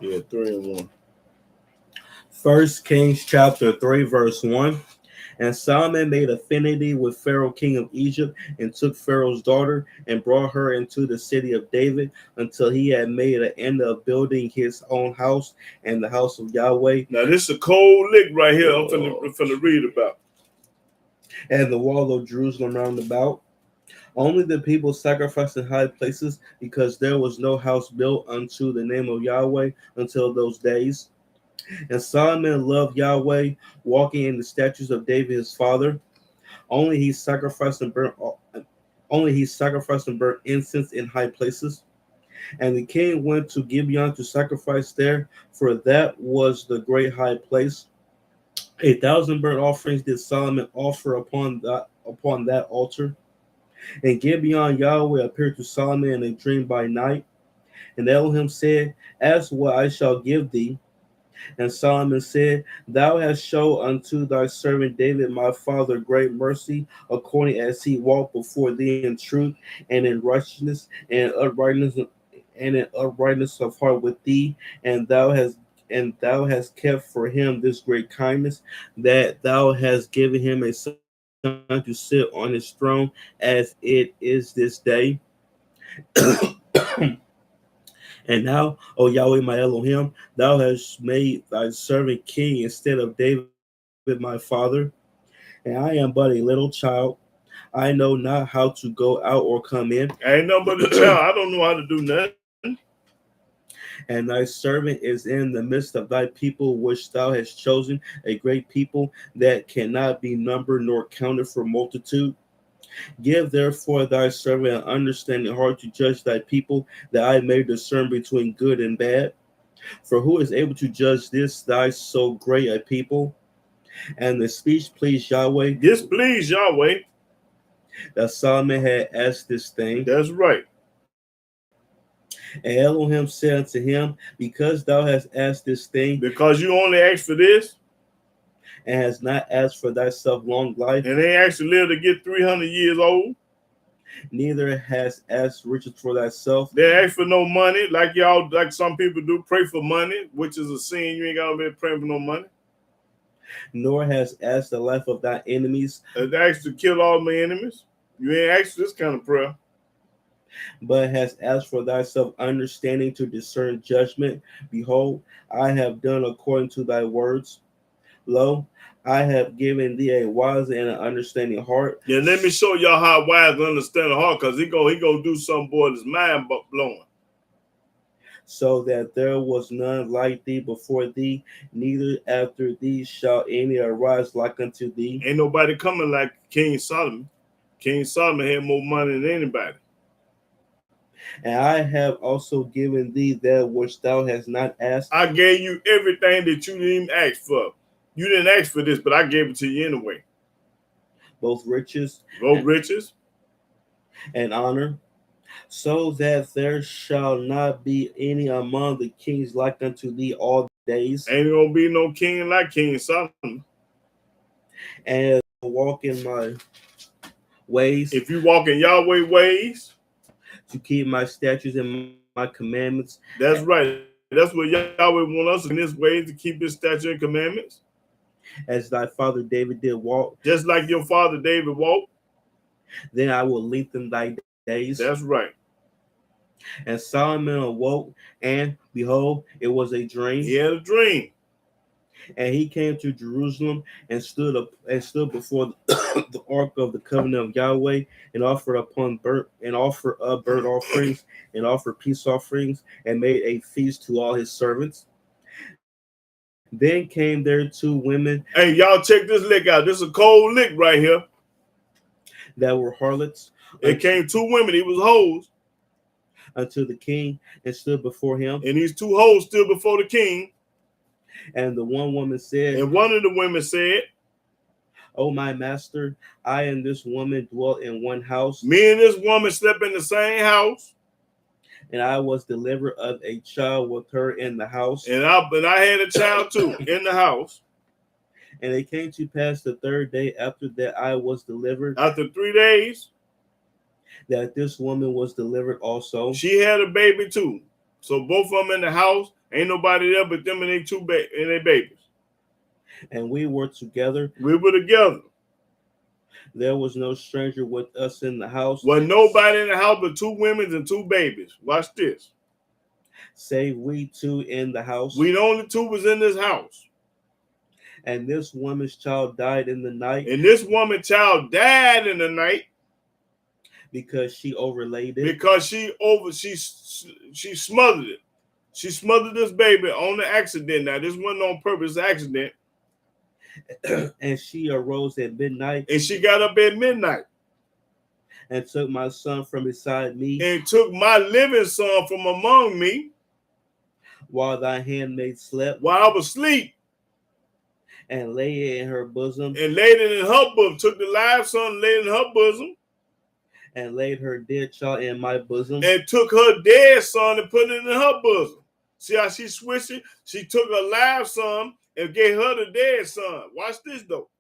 Yeah, 3 and 1. First Kings chapter 3, verse 1. And Solomon made affinity with Pharaoh, king of Egypt, and took Pharaoh's daughter and brought her into the city of David until he had made an end of building his own house and the house of Yahweh. Now, this is a cold lick right here I'm finna read about. And the wall of Jerusalem round about. Only the people sacrificed in high places, because there was no house built unto the name of Yahweh until those days. And Solomon loved Yahweh, walking in the statutes of David his father. Only he sacrificed and burnt incense in high places. And the king went to Gibeon to sacrifice there, for that was the great high place. 1,000 burnt offerings did Solomon offer upon that altar. And Gibeon Yahweh appeared to Solomon in a dream by night. And Elohim said, Ask what I shall give thee. And Solomon said, Thou hast shown unto thy servant David my father great mercy, according as he walked before thee in truth and in righteousness and in uprightness of heart with thee, and thou hast kept for him this great kindness, that thou hast given him a son to sit on his throne as it is this day. And now, O Yahweh my Elohim, thou hast made thy servant king instead of David my father, and I am but a little child. I know not how to go out or come in. I ain't nothing but a child. I don't know how to do nothing. And thy servant is in the midst of thy people, which thou hast chosen, a great people that cannot be numbered nor counted for multitude. Give therefore thy servant an understanding heart to judge thy people, that I may discern between good and bad. For who is able to judge this thy so great a people? And the speech pleased Yahweh. Displeased Yahweh. That Solomon had asked this thing. That's right. And Elohim said unto him, Because thou hast asked this thing, because you only asked for this, and hast not asked for thyself long life, and they actually live to get 300 years old, neither hast asked riches for thyself. They ask for no money, like y'all, like some people do, pray for money, which is a sin. You ain't got to be praying for no money. Nor hast asked the life of thy enemies. They asked to kill all my enemies. You ain't asked for this kind of prayer. But hast asked for thyself understanding to discern judgment. Behold, I have done according to thy words. Lo, I have given thee a wise and an understanding heart. Yeah, let me show y'all how wise and understanding heart, because he go do something, boy, that's mind blowing. so that there was none like thee before thee, neither after thee shall any arise like unto thee. Ain't nobody coming like King Solomon. King Solomon had more money than anybody. And I have also given thee that which thou hast not asked. I gave you everything that you didn't even ask for. You didn't ask for this, but I gave it to you anyway. Both riches, and honor, so that there shall not be any among the kings like unto thee all days. Ain't gonna be no king like King Solomon. And walk in my ways. If you walk in Yahweh ways, to keep my statutes and my commandments. That's right. That's what Yahweh wants us in His ways, to keep His statutes and commandments. As thy father David did walk. Just like your father David walked. Then I will lengthen thy days. That's right. And Solomon awoke, and behold, it was a dream. He had a dream. And he came to Jerusalem and stood before the ark of the covenant of Yahweh, and offered up burnt offerings, and offered peace offerings, and made a feast to all his servants. Then came there 2 women. Hey, y'all check this lick out. This is a cold lick right here. That were harlots. It came 2 women. He was hoes. Unto the king, and stood before him. And these 2 hoes stood before the king. And the one woman said, and one of the women said, O my master, I and this woman dwelt in one house. Me and this woman slept in the same house. And I was delivered of a child with her in the house. And I had a child too in the house. And it came to pass the 3rd day after that I was delivered. After 3 days. That this woman was delivered also. She had a baby too. So both of them in the house. Ain't nobody there but them and their babies. And we were together. We were together. There was no stranger with us in the house. Wasn't nobody in the house but 2 women and 2 babies. Watch this. Save we 2 in the house. We the only 2 was in this house. And this woman's child died in the night. And this woman's child died in the night. Because she overlaid it. Because she smothered it. She smothered this baby on the accident. Now, this wasn't on purpose, accident. And she arose at midnight. And she got up at midnight. And took my son from beside me. And took my living son from among me. While thy handmaid slept. While I was asleep. And laid it in her bosom. And laid it in her bosom. Took the live son and laid it in her bosom. And laid her dead child in my bosom. And took her dead son and put it in her bosom. See how she switched it? She took her live son and gave her the dead son. Watch this though.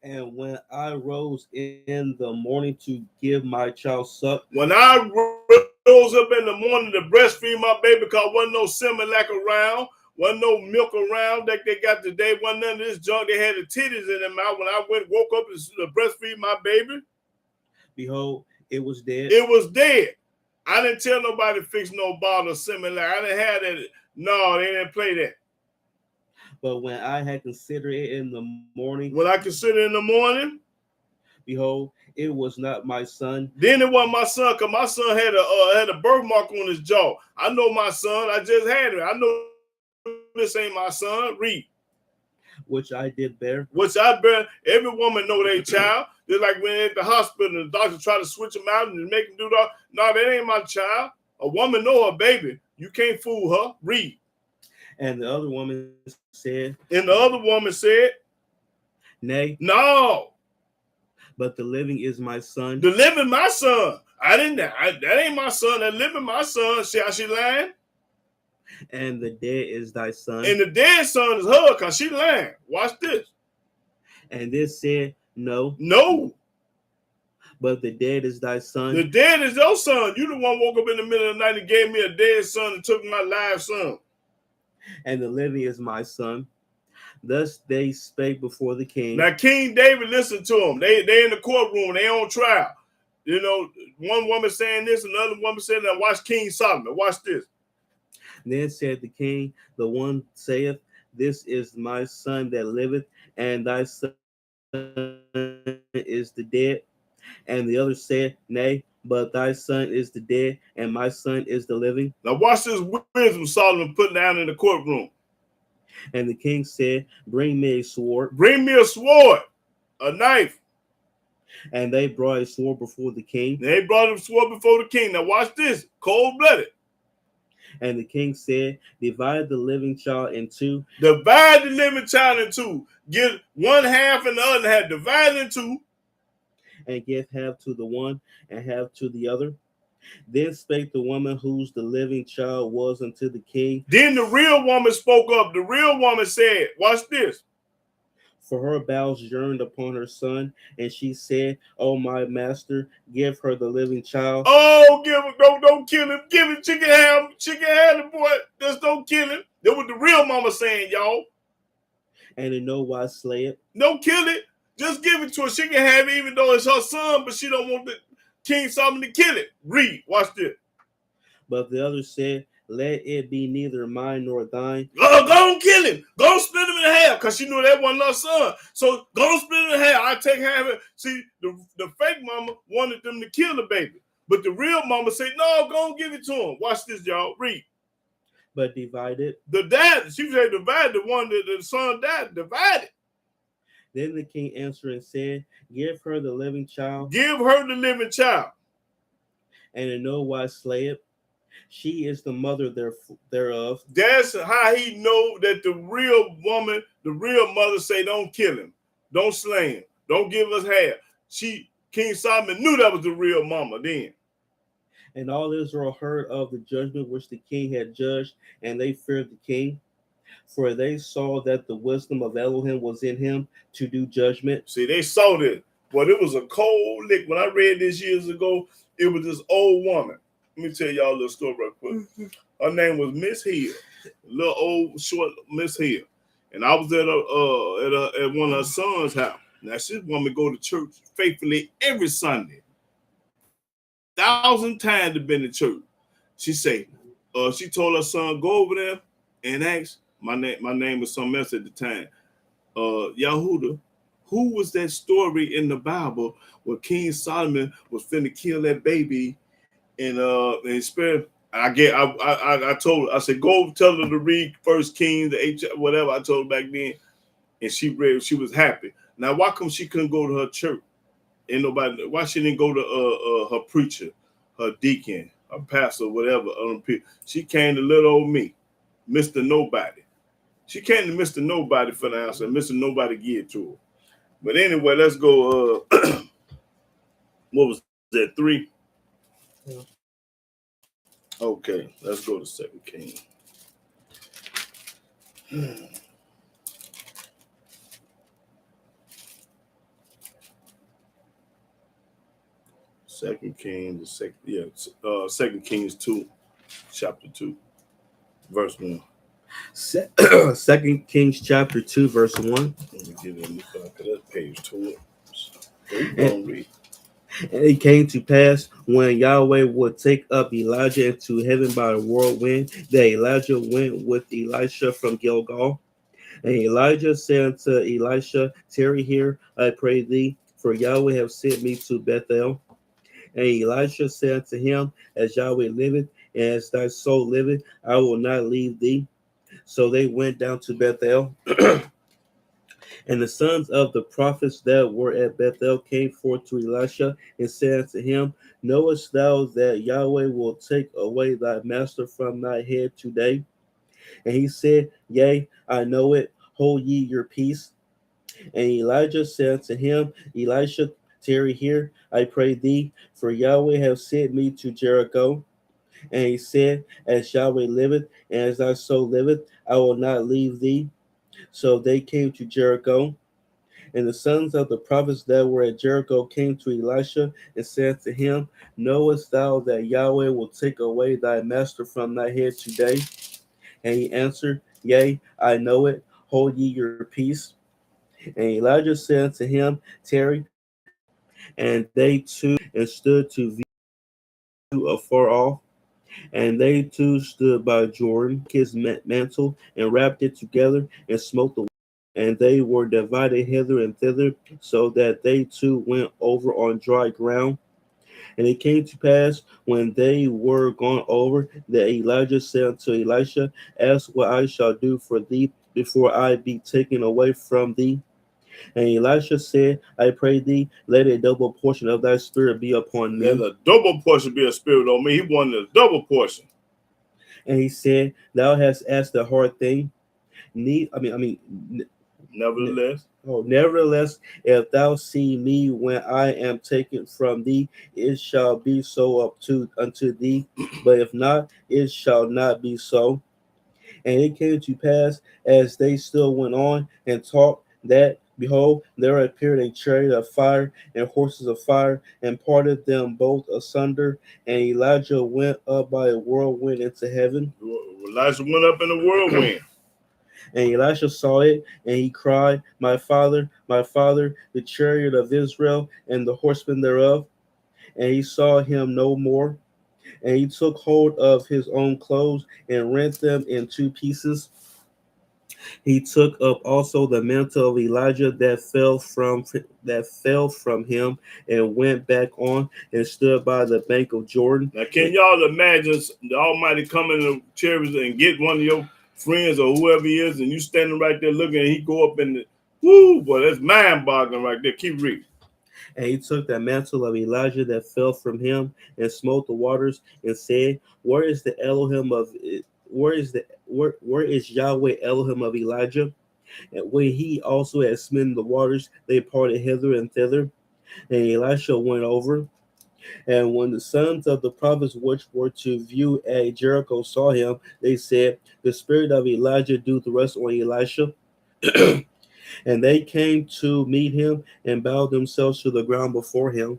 And when I rose in the morning to give my child suck. When I rose up in the morning to breastfeed my baby, because wasn't no Similac around, wasn't no milk around like they got today, wasn't none of this junk. They had the titties in their mouth. When I woke up to breastfeed my baby, behold, it was dead. It was dead. I didn't tell nobody to fix no bottle of Similac. I didn't have that. No, they didn't play that. But when I had considered it in the morning. When I considered in the morning. Behold, it was not my son. Then it wasn't my son, because my son had a birthmark on his jaw. I know my son. I just had it. I know this ain't my son. Read. Which I did bear. Which I bear. Every woman know their child. Just like when at the hospital and the doctor try to switch them out and make them do that. No, that ain't my child. A woman know her baby. You can't fool her. Read. And the other woman said. And the other woman said. Nay. No. But the living is my son. The living my son. That ain't my son. That living my son. See how she lying? And the dead is thy son. And the dead son is her, because she lying. Watch this. And this said, no. No. But the dead is thy son. The dead is your son. You the one woke up in the middle of the night and gave me a dead son and took my live son. And the living is my son. Thus they spake before the king. Now King David listened to them. They in the courtroom. They on trial. You know, one woman saying this, another woman saying that. Watch King Solomon. Watch this. Then said the king, the one saith, this is my son that liveth, and thy son is the dead. And the other said, nay, but thy son is the dead, and my son is the living. Now watch this wisdom Solomon put down in the courtroom. And the king said, Bring me a sword. Bring me a sword, a knife. And they brought a sword before the king. They brought a sword before the king. Now watch this, cold-blooded. And the king said, Divide the living child in two. Divide the living child in two. Give one half and the other half. Divide it in two. And give half to the one and half to the other. Then spake the woman whose the living child was unto the king. Then the real woman spoke up. The real woman said, watch this. For her bowels yearned upon her son, and she said, Oh, my master, give her the living child. Oh, give him, don't kill him. Give him chicken ham, the boy. Just don't kill him. That was the real mama saying, y'all. And in no wise slay it. Don't kill it. Just give it to her. She can have it even though it's her son, but she don't want the King Solomon to kill it. Read. Watch this. But the other said, Let it be neither mine nor thine. Go and kill him. Go and split him in half, because she knew that wasn't her son. So go and split him in half. I take half of it. See, the fake mama wanted them to kill the baby. But the real mama said, no, go and give it to him. Watch this, y'all. Read. But divided. The dad, she said divide, the one that the son died, divided. Then the king answered and said, Give her the living child. Give her the living child. And in no wise slay it. She is the mother thereof. That's how he know that the real woman, the real mother say, don't kill him. Don't slay him. Don't give us half. King Solomon knew that was the real mama then. And all Israel heard of the judgment which the king had judged, and they feared the king. For they saw that the wisdom of Elohim was in him to do judgment. See, they saw this. But it was a cold lick. When I read this years ago, it was this old woman. Let me tell y'all a little story real quick. Her name was Miss Hill. Little old, short Miss Hill. And I was at one of her son's house. Now, this woman go to church faithfully every Sunday. 1,000 times to been to church. She say, she told her son, go over there and ask, my name was something else at the time, YAHWEH, who was that story in the Bible where King Solomon was finna kill that baby and spare? I told her, I said, go tell her to read First Kings, whatever I told her back then. And she read, she was happy. Now, why come she couldn't go to her church? Ain't nobody, why she didn't go to her preacher, her deacon, her pastor, whatever? She came to little old me, Mr. Nobody. She came to Mr. Nobody for the answer, and Mr. Nobody gave it to her. But anyway, let's go. What was that, 3? Yeah. Okay, let's go to 2 Kings. 2 Kings 2, chapter 2, verse 1. 2 Kings chapter 2, verse 1. Let me get in because that's page 2. And it came to pass when Yahweh would take up Elijah into heaven by a whirlwind, that Elijah went with Elisha from Gilgal. And Elijah said unto Elisha, Tarry here, I pray thee, for Yahweh have sent me to Bethel. And Elisha said unto him, As Yahweh liveth, and as thy soul liveth, I will not leave thee. So they went down to Bethel. And the sons of the prophets that were at Bethel came forth to Elisha and said unto him, Knowest thou that Yahweh will take away thy master from thy head today? And he said, Yea, I know it. Hold ye your peace. And Elijah said unto him, Elisha, tarry here, I pray thee, for Yahweh have sent me to Jericho. And he said, As Yahweh liveth, and as thy soul liveth, I will not leave thee. So they came to Jericho. And the sons of the prophets that were at Jericho came to Elisha and said to him, Knowest thou that Yahweh will take away thy master from thy head today? And he answered, Yea, I know it. Hold ye your peace. And Elijah said unto him, Tarry. And they two and stood to view afar off. And they two stood by Jordan, his mantle, and wrapped it together, and smote the. And they were divided hither and thither, so that they two went over on dry ground. And it came to pass when they were gone over that Elijah said unto Elisha, ask what I shall do for thee before I be taken away from thee. And Elisha said, I pray thee, let a double portion of thy spirit be upon Let me. a double portion be a spirit on me. He wanted a double portion. And he said, thou hast asked a hard thing. Nevertheless, Nevertheless, if thou see me when I am taken from thee, it shall be so unto thee. But if not, it shall not be so. And it came to pass as they still went on and talked that, behold, there appeared a chariot of fire and horses of fire, and parted them both asunder. And Elijah went up by a whirlwind into heaven. Elijah went up in the whirlwind. And Elisha saw it, and he cried, my father, the chariot of Israel, and the horsemen thereof. And he saw him no more. And he took hold of his own clothes and rent them in two pieces. He took up also the mantle of Elijah that fell from him, and went back on and stood by the bank of Jordan. Now, can y'all imagine the Almighty coming in the chariots and get one of your friends or whoever he is, and you standing right there looking, and he go up in the woo, boy, that's mind-boggling right there. Keep reading. And he took the mantle of Elijah that fell from him and smote the waters and said, where is the Elohim of where is Yahweh Elohim of Elijah? And when he also had smitten the waters, they parted hither and thither. And Elisha went over. And when the sons of the prophets which were to view at Jericho saw him, they said, the spirit of Elijah doth rest on Elisha. And they came to meet him and bowed themselves to the ground before him.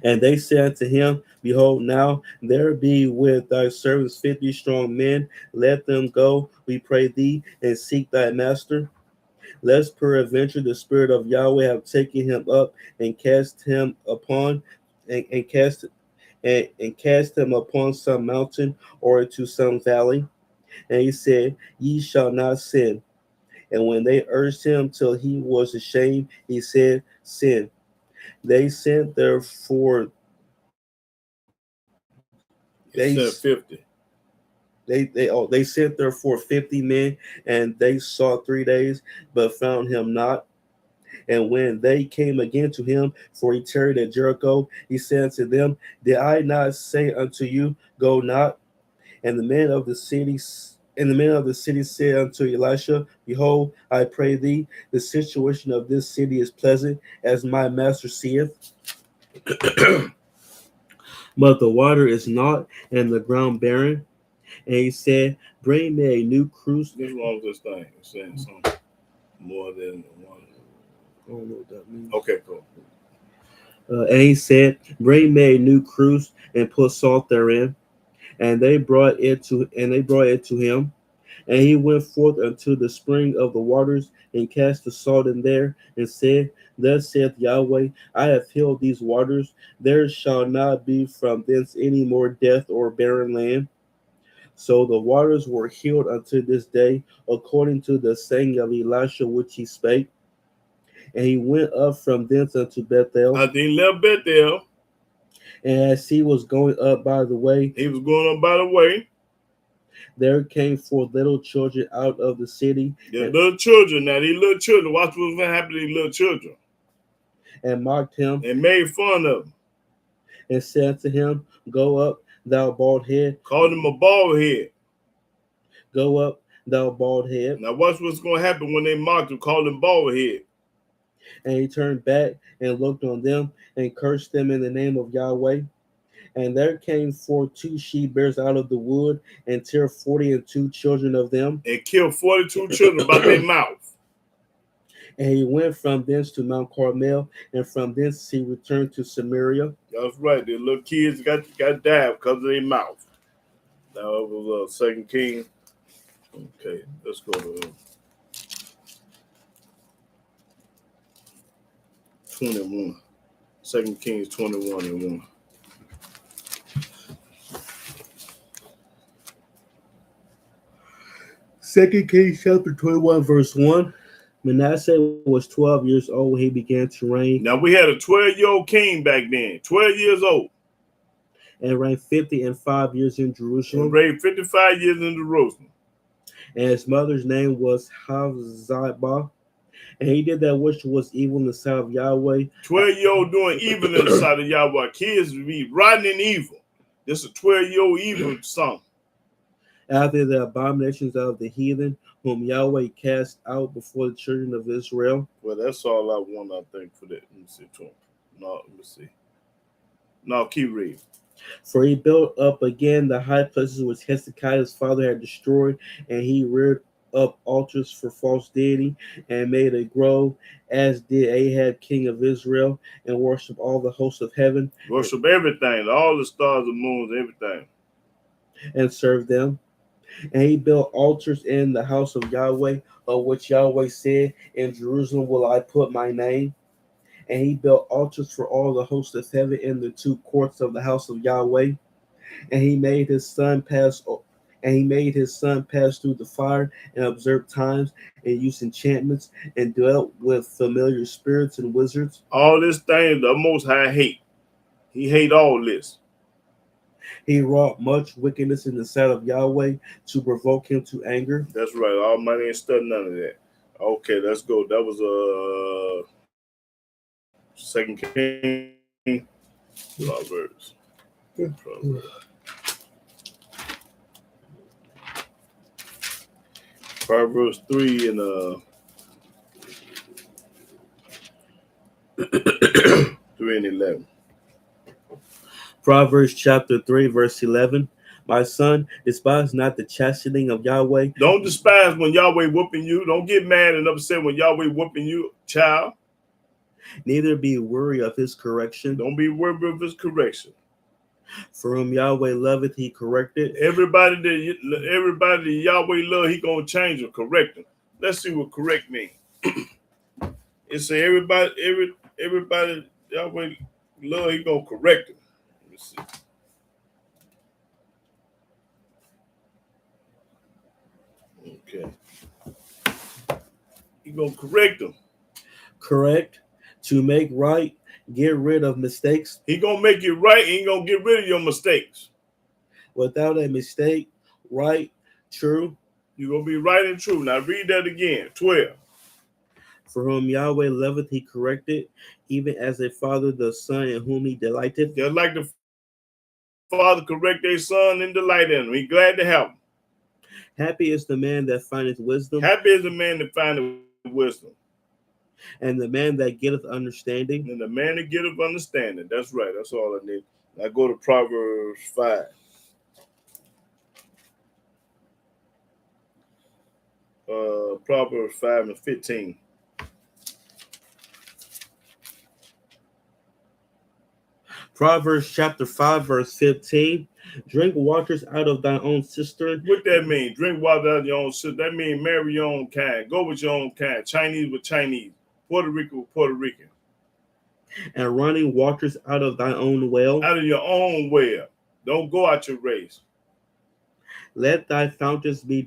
And they said to him, behold, now there be with thy servants 50 strong men. Let them go, we pray thee, and seek thy master. Lest peradventure the spirit of Yahweh have taken him up and cast him upon and cast him upon some mountain or into some valley. And he said, ye shall not sin. And when they urged him till he was ashamed, he said, sin. They sent therefore It they said 50. they sent therefore 50 men, and they sought 3 days, but found him not. And when they came again to him, for he tarried at Jericho, he said to them, did I not say unto you, go not? And the men of the city said unto Elisha, behold, I pray thee, the situation of this city is pleasant, as my master seeth, but the water is not, and the ground barren. And he said, bring me a new cruse. What's wrong with this thing? It's saying something more than one. I don't know what that means. Okay, cool. And he said, bring me a new cruse and put salt therein. And they brought it to him. And he went forth unto the spring of the waters and cast the salt in there and said, thus saith Yahweh, I have healed these waters. There shall not be from thence any more death or barren land. So the waters were healed unto this day, according to the saying of Elisha which he spake. And he went up from thence unto Bethel. I think left Bethel. And as he was going up by the way, He was going up by the way. there came forth little children out of the city. The little children. Now, these little children, watch what's going to happen to these little children. And mocked him. And made fun of him. And said to him, go up, thou bald head. Called him a bald head. Go up, thou bald head. Now, watch what's going to happen when they mocked him, called him bald head. And he turned back and looked on them and cursed them in the name of Yahweh. And there came forth 2 she-bears out of the wood and tear 42 children of them. And killed 42 children by their mouth. And he went from thence to Mount Carmel, and from thence he returned to Samaria. That's right. The little kids got died because of their mouth. Now it was 2 Kings. Okay, let's go to 21. 2 Kings 21 and 1. Second Kings chapter 21, verse 1. Manasseh was 12 years old when he began to reign, Now we had a 12-year-old king back then, 12 years old, and reigned 50 and 5 years in and Jerusalem. reigned 55 years in Jerusalem. And his mother's name was Havzibah. And he did that which was evil in the sight of Yahweh. 12-year-old doing evil in the sight of Yahweh. Kids be riding in evil. This is a 12-year-old evil son. After the abominations of the heathen, whom Yahweh cast out before the children of Israel. Well, that's all I want, I think, for that. Let me see. No, let me see. No, keep reading. For he built up again the high places which Hezekiah his father had destroyed, and he reared up altars for false deity, and made a grove, as did Ahab king of Israel, and worshipped all the hosts of heaven. Worship everything, all the stars and moons, everything. And served them. And he built altars in the house of Yahweh, of which Yahweh said, in Jerusalem will I put my name. And he built altars for all the hosts of heaven in the two courts of the house of Yahweh. And he made his son pass through the fire, and observed times, and used enchantments, and dealt with familiar spirits and wizards. All this thing the Most High hate. He hate all this. He wrought much wickedness in the sight of Yahweh, to provoke him to anger. That's right. Almighty ain't studying none of that. Okay, let's go. That was 2 King, Proverbs. Proverbs 3 and 3 and 11. Proverbs chapter 3, verse 11. My son, despise not the chastening of Yahweh. Don't despise when Yahweh whooping you. Don't get mad and upset when Yahweh whooping you, child. Neither be weary of his correction. Don't be worried of his correction. For whom Yahweh loveth, he corrected. Everybody that Yahweh love, he gonna change or correct them. Let's see what correct means. It say everybody Yahweh love, he gonna correct them. Let me see. Okay. He gonna correct them. Correct, to make right, get rid of mistakes. He gonna make it right. He ain't gonna get rid of your mistakes. Without a mistake, right, true. You're gonna be right and true. Now read that again. 12. For whom Yahweh loveth, he corrected, even as a father the son in whom he delighteth. Just like the father correct their son and delight in him. He glad to help him. Happy is the man that findeth wisdom, Happy is the man that findeth wisdom, and the man that getteth understanding. and the man that getteth understanding. That's right. That's all I need. Now go to Proverbs 5. Proverbs 5 and 15. Proverbs chapter 5, verse 15. Drink waters out of thine own cistern. What that mean? Drink water out of your own sister. That mean marry your own kind. Go with your own kind. Chinese with Chinese. Puerto Rican with Puerto Rican. And running waters out of thine own well. Out of your own well. Don't go out your race. Let thy fountains be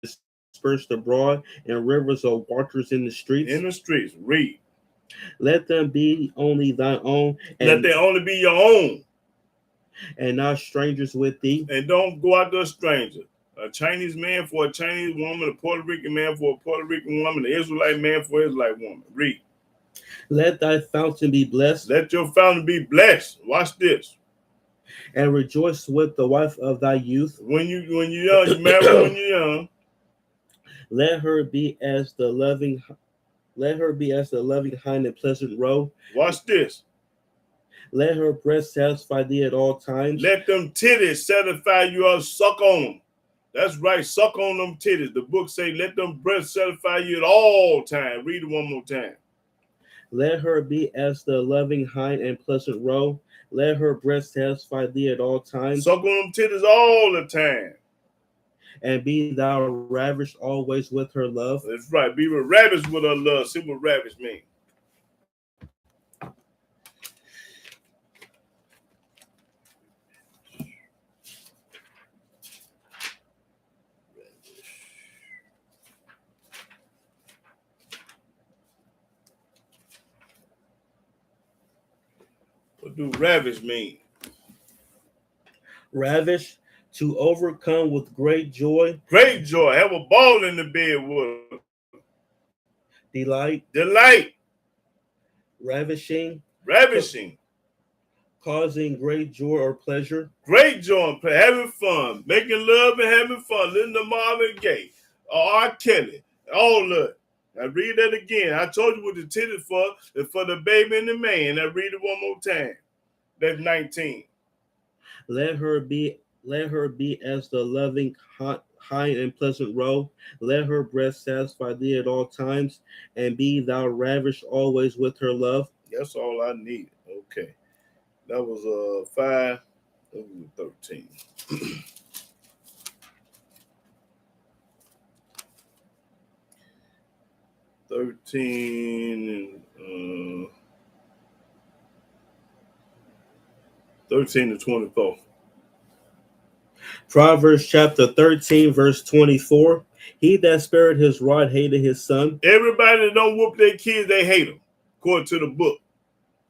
dispersed abroad, and rivers of waters in the streets. In the streets. Read. Let them be only thine own, Let they only be your own. And not strangers with thee. And don't go out to a stranger. A Chinese man for a Chinese woman, a Puerto Rican man for a Puerto Rican woman, an Israelite man for an Israelite woman. Read. Let thy fountain be blessed. Let your fountain be blessed. Watch this. And rejoice with the wife of thy youth. When you're young, you marry when you're young. Let her be as the loving hind and pleasant roe. Watch this. Let her breast satisfy thee at all times. Let them titties satisfy you or suck on them. That's right, suck on them titties. The book say, let them breasts satisfy you at all times. Read it one more time. Let her be as the loving hind and pleasant roe. Let her breast satisfy thee at all times. Suck on them titties all the time. And be thou ravished always with her love. That's right. Be ravished with her love. See what ravish means. What do ravish mean? Ravish, to overcome with great joy, Great joy. Have a ball in the bed with delight, delight. ravishing, Ravishing. causing great joy or pleasure. Great joy. Having fun. Making love and having fun. Listening to Marvin Gaye. R. Kelly. All of it. I read that again. I told you what the tit is for. It's for the baby and the man. I read it one more time. That's 19. Let her be as the loving high and pleasant roe. Let her breast satisfy thee at all times, and be thou ravished always with her love. That's all I need. Okay. That was 5. That was 13. 13 and 13 to 24. Proverbs chapter 13, verse 24. He that spared his rod hated his son. Everybody that don't whoop their kids, they hate them, according to the book.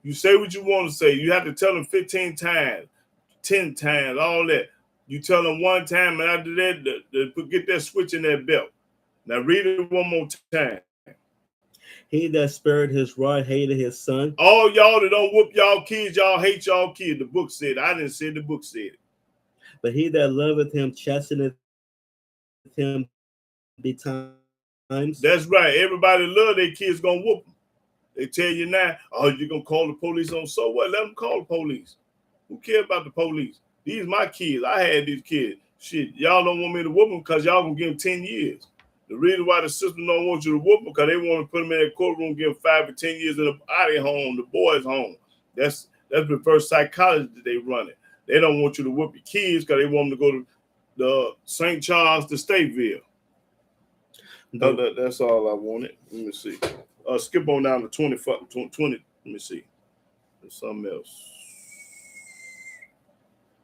You say what you want to say. You have to tell them 15 times, 10 times, all that. You tell them one time, and after that, get that switch in that belt. Now read it one more time. He that spared his rod hated his son. All y'all that don't whoop y'all kids, y'all hate y'all kids. The book said it. I didn't say it, the book said it. But he that loveth him chasteneth him betimes. That's right. Everybody love their kids gonna whoop them. They tell you now, oh, you're gonna call the police on, so what? Let them call the police. Who cares about the police? These my kids. I had these kids. Shit, y'all don't want me to whoop them because y'all gonna give them 10 years. The reason why the system don't want you to whoop them because they want to put them in a courtroom, give them 5 or 10 years in the body home, the boys home. That's reverse psychology that they run it. They don't want you to whoop your kids because they want them to go to the St. Charles to Stateville. No, that's all I wanted. Let me see. Skip on down to 20. Let me see. There's something else.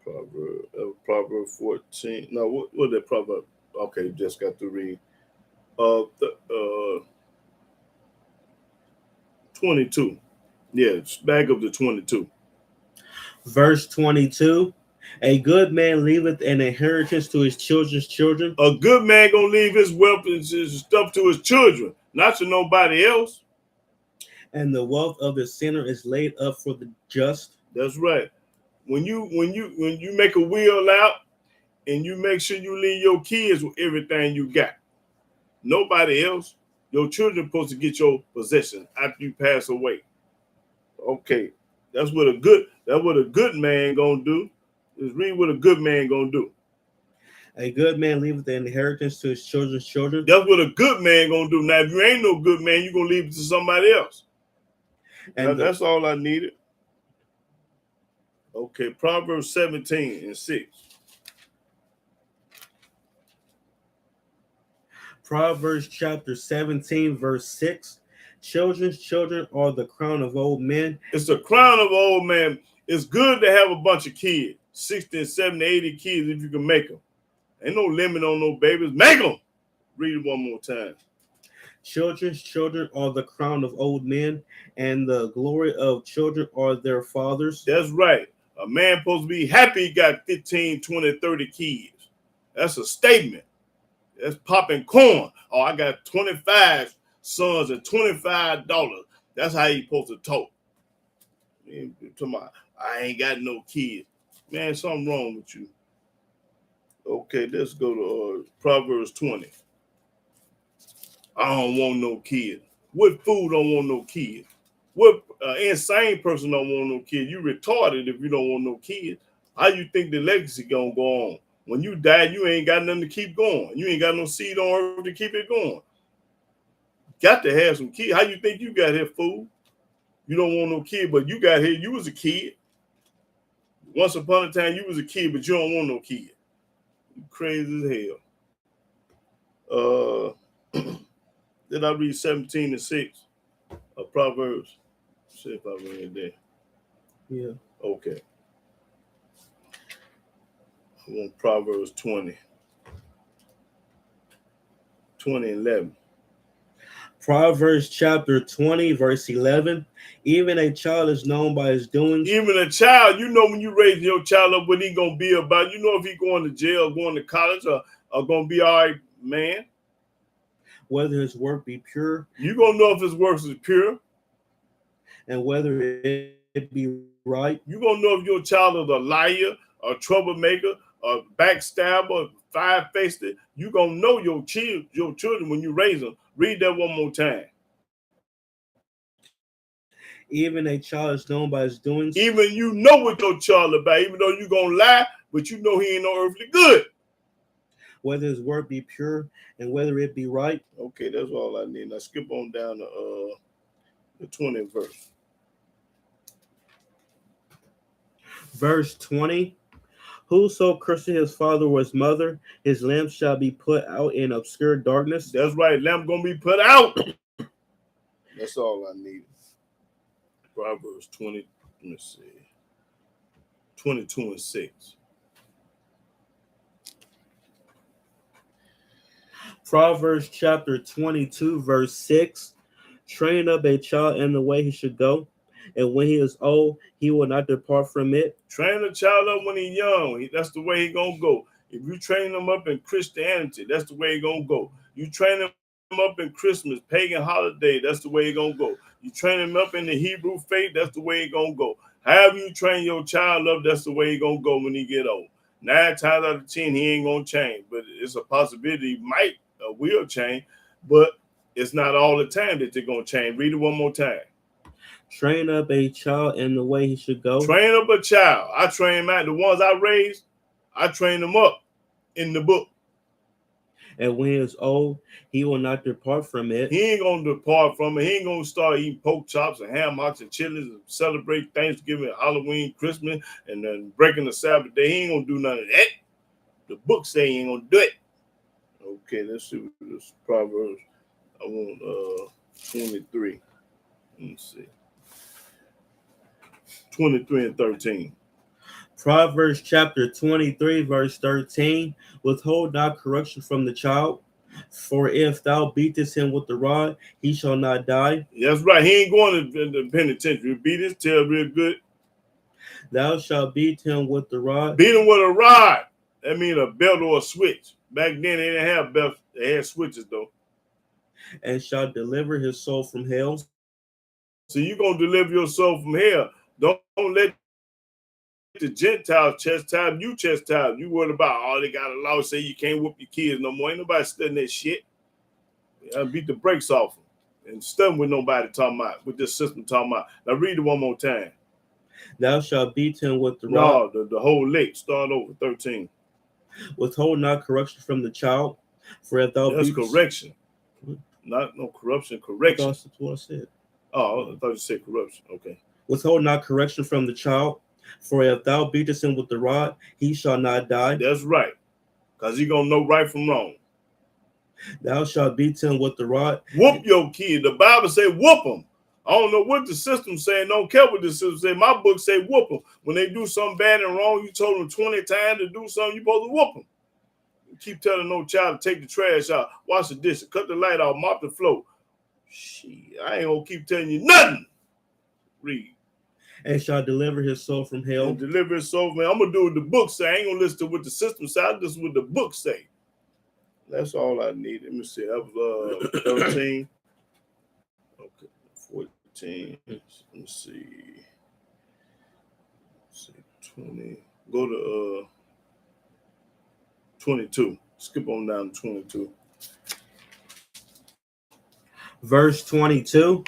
Proverb 14. No, what that proverb? Okay, just got to read. 22. Yeah, back up to 22. Verse 22. A good man leaveth an inheritance to his children's children. A good man gonna leave his wealth and his stuff to his children, not to nobody else. And the wealth of the sinner is laid up for the just. That's right. When you make a will out and you make sure you leave your kids with everything you got, nobody else. Your children supposed to get your possession after you pass away. Okay, that's what a good man gonna do. Is read what a good man gonna do. A good man leaveth the inheritance to his children's children. That's what a good man gonna do. Now, if you ain't no good man, you gonna leave it to somebody else. And that's all I needed. Okay, Proverbs 17 and 6. Proverbs chapter 17, verse 6. Children's children are the crown of old men. It's the crown of old man. It's good to have a bunch of kids, 60, 70, 80 kids if you can make them. Ain't no limit on no babies. Make them. Read it one more time. Children's children are the crown of old men, and the glory of children are their fathers. That's right. A man supposed to be happy he got 15, 20, 30 kids. That's a statement. That's popping corn. Oh, I got 25 sons and $25. That's how you supposed to talk. I ain't got no kids. Man, something wrong with you. Okay, let's go to Proverbs 20. I don't want no kid. What fool don't want no kid? What insane person don't want no kid? You retarded if you don't want no kid. How you think the legacy gonna go on? When you die, you ain't got nothing to keep going. You ain't got no seed on earth to keep it going. Got to have some kids. How you think you got here, fool? You don't want no kid, but you got here. You was a kid. Once upon a time, you was a kid, but you don't want no kid. You crazy as hell. Did I read 17 and 6 of Proverbs? See if I read there. Yeah. Okay. I want Proverbs 20. 20 and 11. Proverbs chapter 20, verse 11. Even a child is known by his doings. Even a child, you know, when you raise your child up, what he gonna be about. You know if he going to jail, going to college, or gonna be all right, man. Whether his work be pure, You gonna know if his work is pure, and whether it be right. You gonna know if your child is a liar, a troublemaker, a backstabber, five-faced. You gonna know your children when you raise them. Read that one more time. Even a child is known by his doings. Even you know what your child about, even though you gonna lie, but you know he ain't no earthly good. Whether his word be pure and whether it be right. Okay, that's all I need. Now skip on down to the 20th verse. Verse 20. Whoso curses his father or his mother, his lamp shall be put out in obscure darkness. That's right, lamp gonna be put out. That's all I need. Proverbs 20, let me see, 22 and 6. Proverbs chapter 22, verse 6. Train up a child in the way he should go, and when he is old, he will not depart from it. Train a child up when he's young. That's the way he's gonna go. If you train him up in Christianity, that's the way he's gonna go. You train him up in Christmas, pagan holiday, that's the way he's gonna go. You train him up in the Hebrew faith, that's the way he's gonna go. However you train your child up, that's the way he's gonna go when he get old. 9 times out of 10, he ain't gonna change, but it's a possibility he might will change, but it's not all the time that they're gonna change. Read it one more time. Train up a child in the way he should go. Train up a child. I train them out. The ones I raised, I train them up in the book. And when he is old, he will not depart from it. He ain't gonna depart from it. He ain't gonna start eating pork chops and ham hocks and chilies and celebrate Thanksgiving, Halloween, Christmas, and then breaking the Sabbath day. He ain't gonna do none of that. The book say he ain't gonna do it. Okay, let's see what this Proverbs. I want 23. Let me see. 23 and 13. Proverbs chapter 23, verse 13. Withhold not correction from the child, for if thou beatest him with the rod, he shall not die. That's right. He ain't going to the penitentiary. Beat his tail real good. Thou shalt beat him with the rod. Beat him with a rod. That means a belt or a switch. Back then, they didn't have belts. They had switches, though. And shall deliver his soul from hell. So you're going to deliver your soul from hell. Don't let the Gentiles chastise you. Chastise you. Worried about, oh, they got a law say you can't whoop your kids no more. Ain't nobody studying that shit. Beat the brakes off them. And studying with nobody talking about, with this system talking about. Now read it one more time. Thou shalt beat him with the rod. No, the whole lick. Start over, 13. Withhold not correction from the child, for if thou That's correction. Not no corruption, correction. That's what I said. Oh, I thought you said corruption. Okay. Withhold not correction from the child, for if thou beatest him with the rod, he shall not die. That's right. Because he going to know right from wrong. Thou shalt beat him with the rod. Whoop your kid. The Bible say whoop them. I don't know what the system saying. Don't care what the system say. My book say whoop them. When they do something bad and wrong, you told them 20 times to do something, you supposed to whoop them. You keep telling no child to take the trash out, wash the dishes, cut the light off, mop the floor. Shit, I ain't going to keep telling you nothing. Read. And shall deliver his soul from hell. And deliver his soul from hell. I'm going to do what the book say. I ain't going to listen to what the system say. I just what the book say. That's all I need. Let me see. That was 13. Okay, 14. Let me see. 20. Go to 22. Skip on down to 22. Verse 22.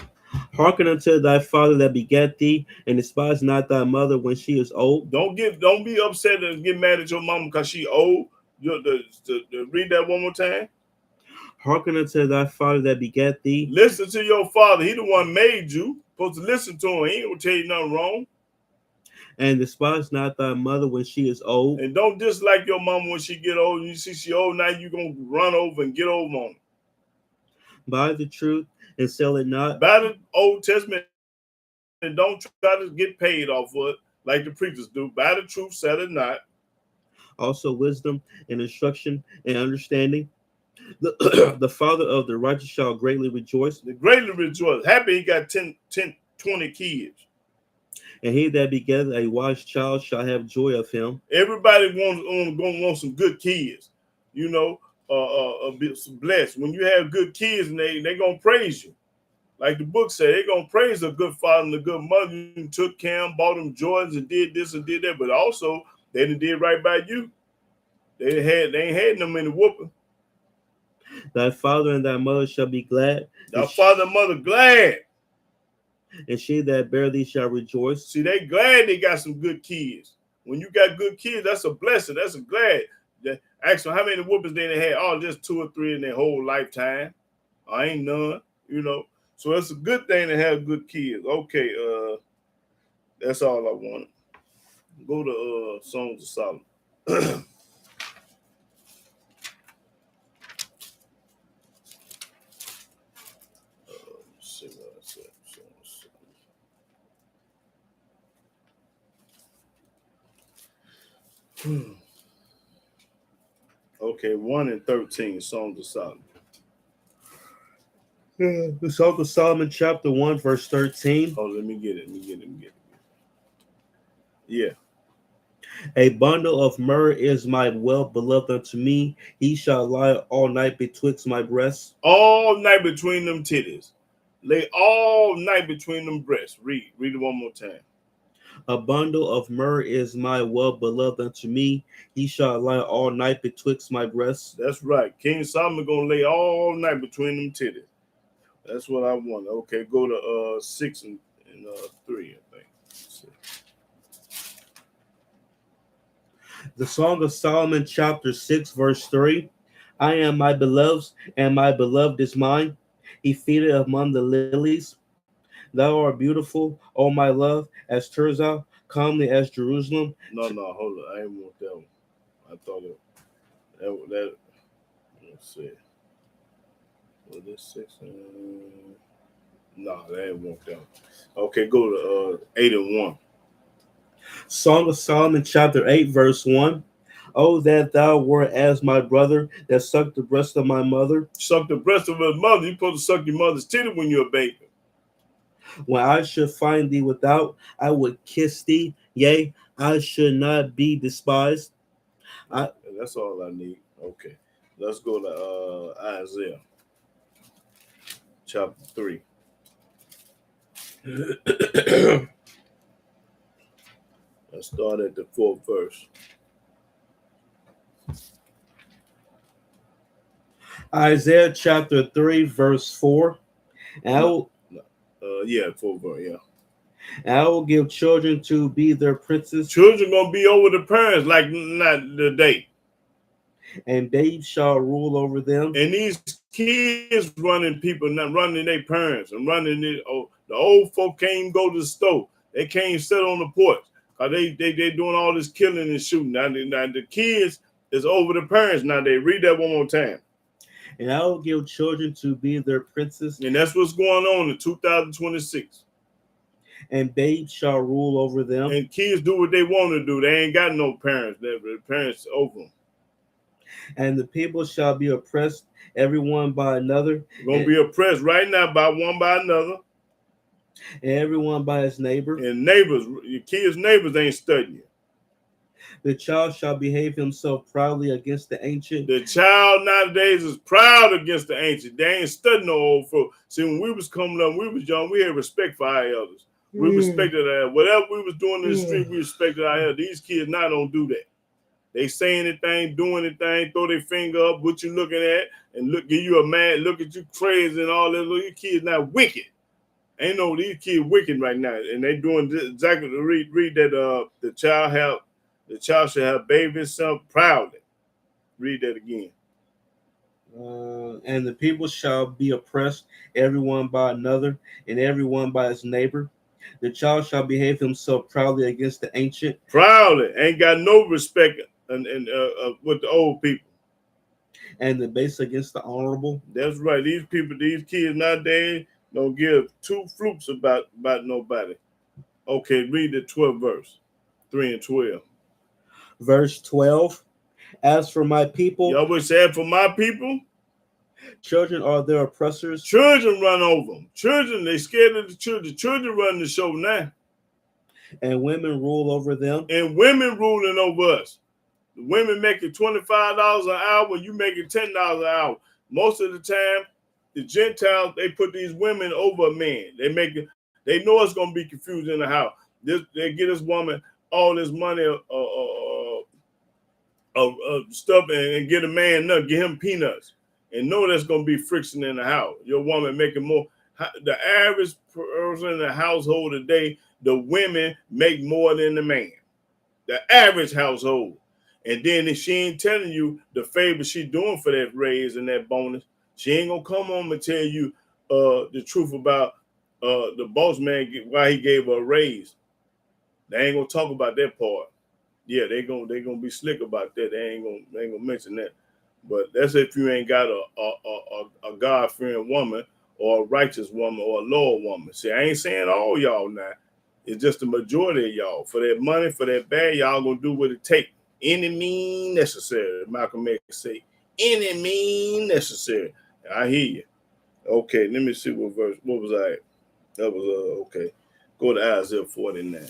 Hearken unto thy father that begat thee, and despise not thy mother when she is old. Don't be upset and get mad at your mama because she old. Read that one more time. Hearken unto thy father that begat thee. Listen to your father. He the one made you. Supposed to listen to him. He ain't gonna tell you nothing wrong. And despise not thy mother when she is old. And don't dislike your mama when she get old. You see she old now, you gonna run over and get over on her. Buy the truth and sell it not. Buy the Old Testament and don't try to get paid off of it like the preachers do. Buy the truth, sell it not. Also wisdom and instruction and understanding. The father of the righteous shall greatly rejoice, The greatly rejoice. Happy he got 20 kids. and he that begetteth a wise child shall have joy of him. Everybody want some good kids, you know, blessed. When you have good kids, and they gonna praise you, like the book said, they gonna praise a good father and a good mother. You took care of them, bought them Jordans, and did this and did that, but also they did right by you. They ain't had no many whooping. Thy father and thy mother shall be glad, Thy father and mother glad. and she that bare thee shall rejoice. See, they glad they got some good kids. When you got good kids, that's a blessing. That's a glad. Ask them how many whoopings they had. Oh, just 2 or 3 in their whole lifetime. I ain't none, you know. So it's a good thing to have good kids. Okay, that's all I wanted. Go to Songs of Solomon. See what I said. Okay, 1 and 13, Songs of Solomon. The Song of Solomon, chapter 1, verse 13. Oh, let me get it. Yeah. A bundle of myrrh is my well beloved unto me. He shall lie all night betwixt my breasts. All night between them titties. Lay all night between them breasts. Read it one more time. A bundle of myrrh is my well beloved unto me. He shall lie all night betwixt my breasts. That's right. King Solomon gonna lay all night between them titties. That's what I want. Okay, go to 6 and 3, I think. 6. The Song of Solomon, chapter 6, verse 3. I am my beloved's, and my beloved is mine. He feedeth among the lilies. Thou art beautiful, O my love, as Tirzah, comely as Jerusalem. No, hold on. I ain't want that one. I thought that let's see. Was this 6? No, that ain't want that one. Okay, go to 8 and 1. Song of Solomon, chapter 8, verse 1. Oh, that thou wert as my brother, that sucked the breast of my mother. Suck the breast of his mother. You're supposed to suck your mother's titty when you're a baby. When I should find thee without, I would kiss thee. Yea, I should not be despised. That's all I need. Okay. Let's go to Isaiah chapter 3. Let's start at the 4th verse. Isaiah chapter 3, verse 4. And I will, 4th verse, yeah. and I will give children to be their princes, Children gonna be over the parents like not today. and babes shall rule over them. And these kids running people, not running their parents and running it. Oh, the old folk can't even go to the store. They can't sit on the porch. They doing all this killing and shooting. Now the kids is over the parents nowadays. Read that one more time. And I will give children to be their princes, And that's what's going on in 2026. and babes shall rule over them. And kids do what they want to do. They ain't got no parents. The parents over them. And the people shall be oppressed, everyone by another. Gonna be oppressed right now by one by another. And everyone by his neighbor. And neighbors, your kids' neighbors ain't studying. The child shall behave himself proudly against the ancient. The child nowadays is proud against the ancient. They ain't studying no old folk. See, when we was coming up, we was young, we had respect for our elders. We respected our whatever we was doing in the street, we respected our elders. These kids now don't do that. They say anything, do anything, throw their finger up, what you looking at, and give you a man, look at you crazy and all that. Look, your kids now wicked. Ain't no these kids wicked right now, and they doing exactly to read that the child should have bathed himself proudly. Read that again. And the people shall be oppressed, everyone by another, and everyone by his neighbor. The child shall behave himself proudly against the ancient. Proudly, ain't got no respect and with the old people. And the base against the honorable. That's right. These kids nowadays don't give two flukes about nobody. Okay, read the 12th verse, 3 and 12. Verse 12. As for my people, Yahweh said, for my people, Children are their oppressors, Children run over them. Children, they scared of the children. Children run the show now. and women rule over them. And women ruling over us. The women making $25 an hour, you making $10 an hour. Most of the time, the Gentiles, they put these women over a man. They know it's gonna be confused in the house. They get this woman all this money stuff and get a man nut, get him peanuts, and know there's gonna be friction in the house. Your woman making more. The average person in the household today, the women make more than the man. The average household. And then if she ain't telling you the favor she doing for that raise and that bonus, she ain't gonna come home and tell you the truth about the boss man why he gave her a raise. They ain't gonna talk about that part. Yeah, they gonna be slick about that. They ain't gonna mention that. But that's if you ain't got a God-fearing woman or a righteous woman or a loyal woman. See, I ain't saying all y'all now. It's just the majority of y'all. For that money, for that bag, y'all gonna do what it take. Any mean necessary. Malcolm X say, any mean necessary. I hear you. Okay, let me see what verse. What was I at? That was okay. Go to Isaiah 49.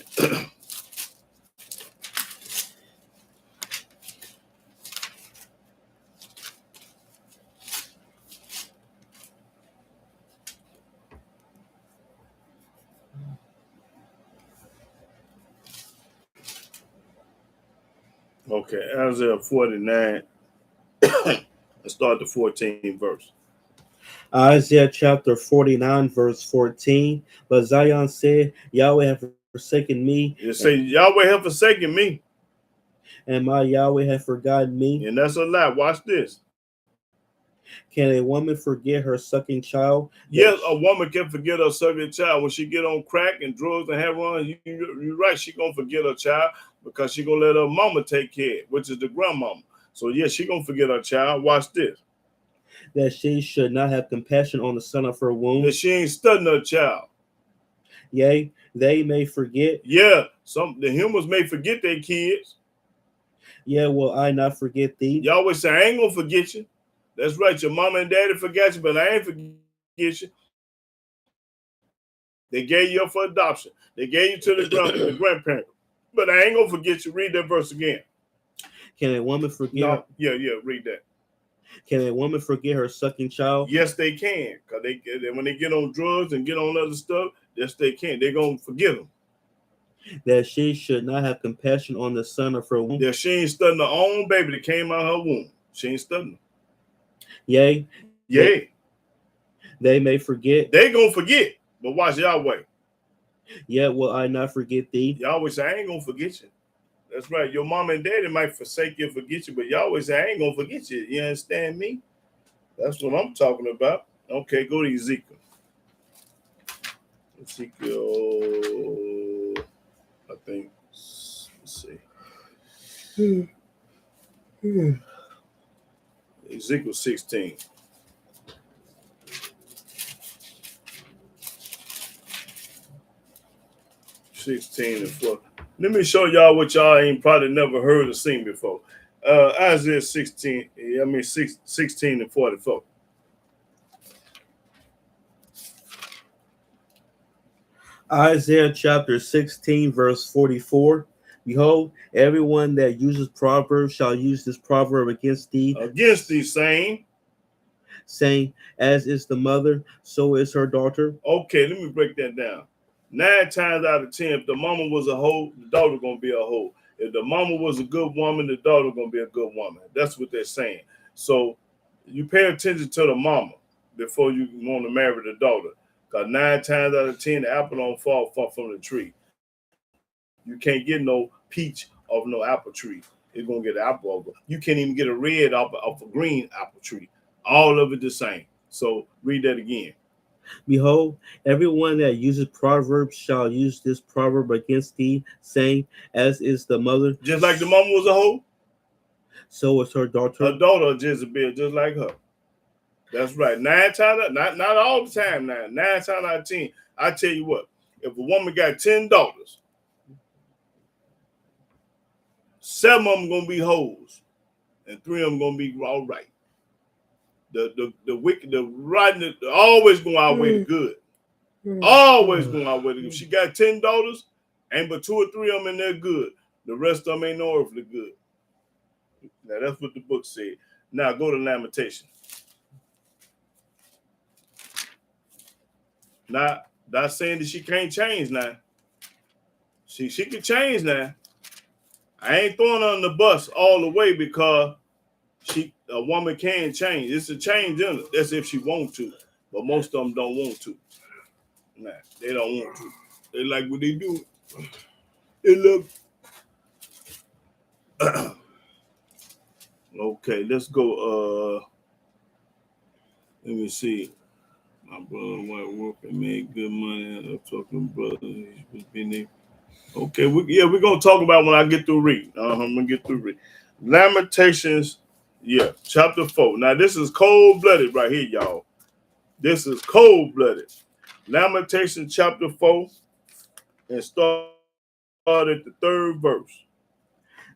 Okay, Isaiah 49. Let's start the 14th verse. Isaiah chapter 49, verse 14. But Zion said, Yahweh have forsaken me. It say, Yahweh have forsaken me. And my Yahweh have forgotten me. And that's a lie. Watch this. Can a woman forget her sucking child? Yes, a woman can forget her sucking child. When she get on crack and drugs and heroin, you're right, she going to forget her child because she going to let her mama take care, which is the grandmama. So, yes, she going to forget her child. Watch this. That she should not have compassion on the son of her womb. That she ain't studying her child. Yea, they may forget. Yeah, the humans may forget their kids. Yeah, will I not forget thee? You always say, I ain't going to forget you. That's right. Your mama and daddy forgot you, but I ain't forget you. They gave you up for adoption. They gave you to the grandparent. But I ain't going to forget you. Read that verse again. Can a woman forget? No, yeah, read that. Can a woman forget her sucking child? Yes, they can. Because when they get on drugs and get on other stuff, yes, they can. They're going to forgive them. That she should not have compassion on the son of her womb. Yeah, she ain't studying her own baby that came out of her womb. She ain't studying. Yea. They may forget. They going to forget. But watch Yahweh. Yet will I not forget thee. Yahweh say, I ain't going to forget you. That's right. Your mom and daddy might forsake you and forget you, but Yahweh say, I ain't going to forget you. You understand me? That's what I'm talking about. Okay, go to Ezekiel. Ezekiel, I think, let's see. Ezekiel 16. And 4. Let me show y'all what y'all ain't probably never heard or seen before. Isaiah 16 and 44. Isaiah chapter 16, verse 44. Behold, everyone that uses proverbs shall use this proverb against thee. Against thee, saying, as is the mother, so is her daughter. Okay, let me break that down. 9 times out of 10, if the mama was a hoe, the daughter gonna be a hoe. If the mama was a good woman, the daughter gonna be a good woman. That's what they're saying. So you pay attention to the mama before you want to marry the daughter. Because 9 times out of 10, the apple don't fall far from the tree. You can't get no peach off no apple tree. It's gonna get an apple over. You can't even get a red off a green apple tree. All of it the same. So read that again. Behold, everyone that uses proverbs shall use this proverb against thee, saying, as is the mother. Just like the mama was a hoe, so is her daughter. Her daughter Jezebel, just like her. That's right. 9 times, not all the time now. 9 times out of 10. I tell you what, if a woman got 10 daughters, 7 of them gonna be hoes, and 3 of them gonna be all right. the wicked, the rotten, always going our way to good. Always going our way to good. She got 10 daughters, ain't but 2 or 3 of them in there good. The rest of them ain't no earthly good. Now that's what the book said. Now go to Lamentation. Now, not saying that she can't change now. She can change now. I ain't throwing her on the bus all the way because a woman can change. It's a change in her. That's if she want to. But most of them don't want to. Nah, they don't want to. They like what they do. They look. Okay, let's go. Let me see. My brother went work and made good money. I'm talking brother. He's been there. Okay, we're gonna talk about when I get through reading. I'm gonna get through reading. Lamentations, chapter 4. Now this is cold-blooded right here, y'all. This is cold-blooded. Lamentations chapter 4, and start at the 3rd verse.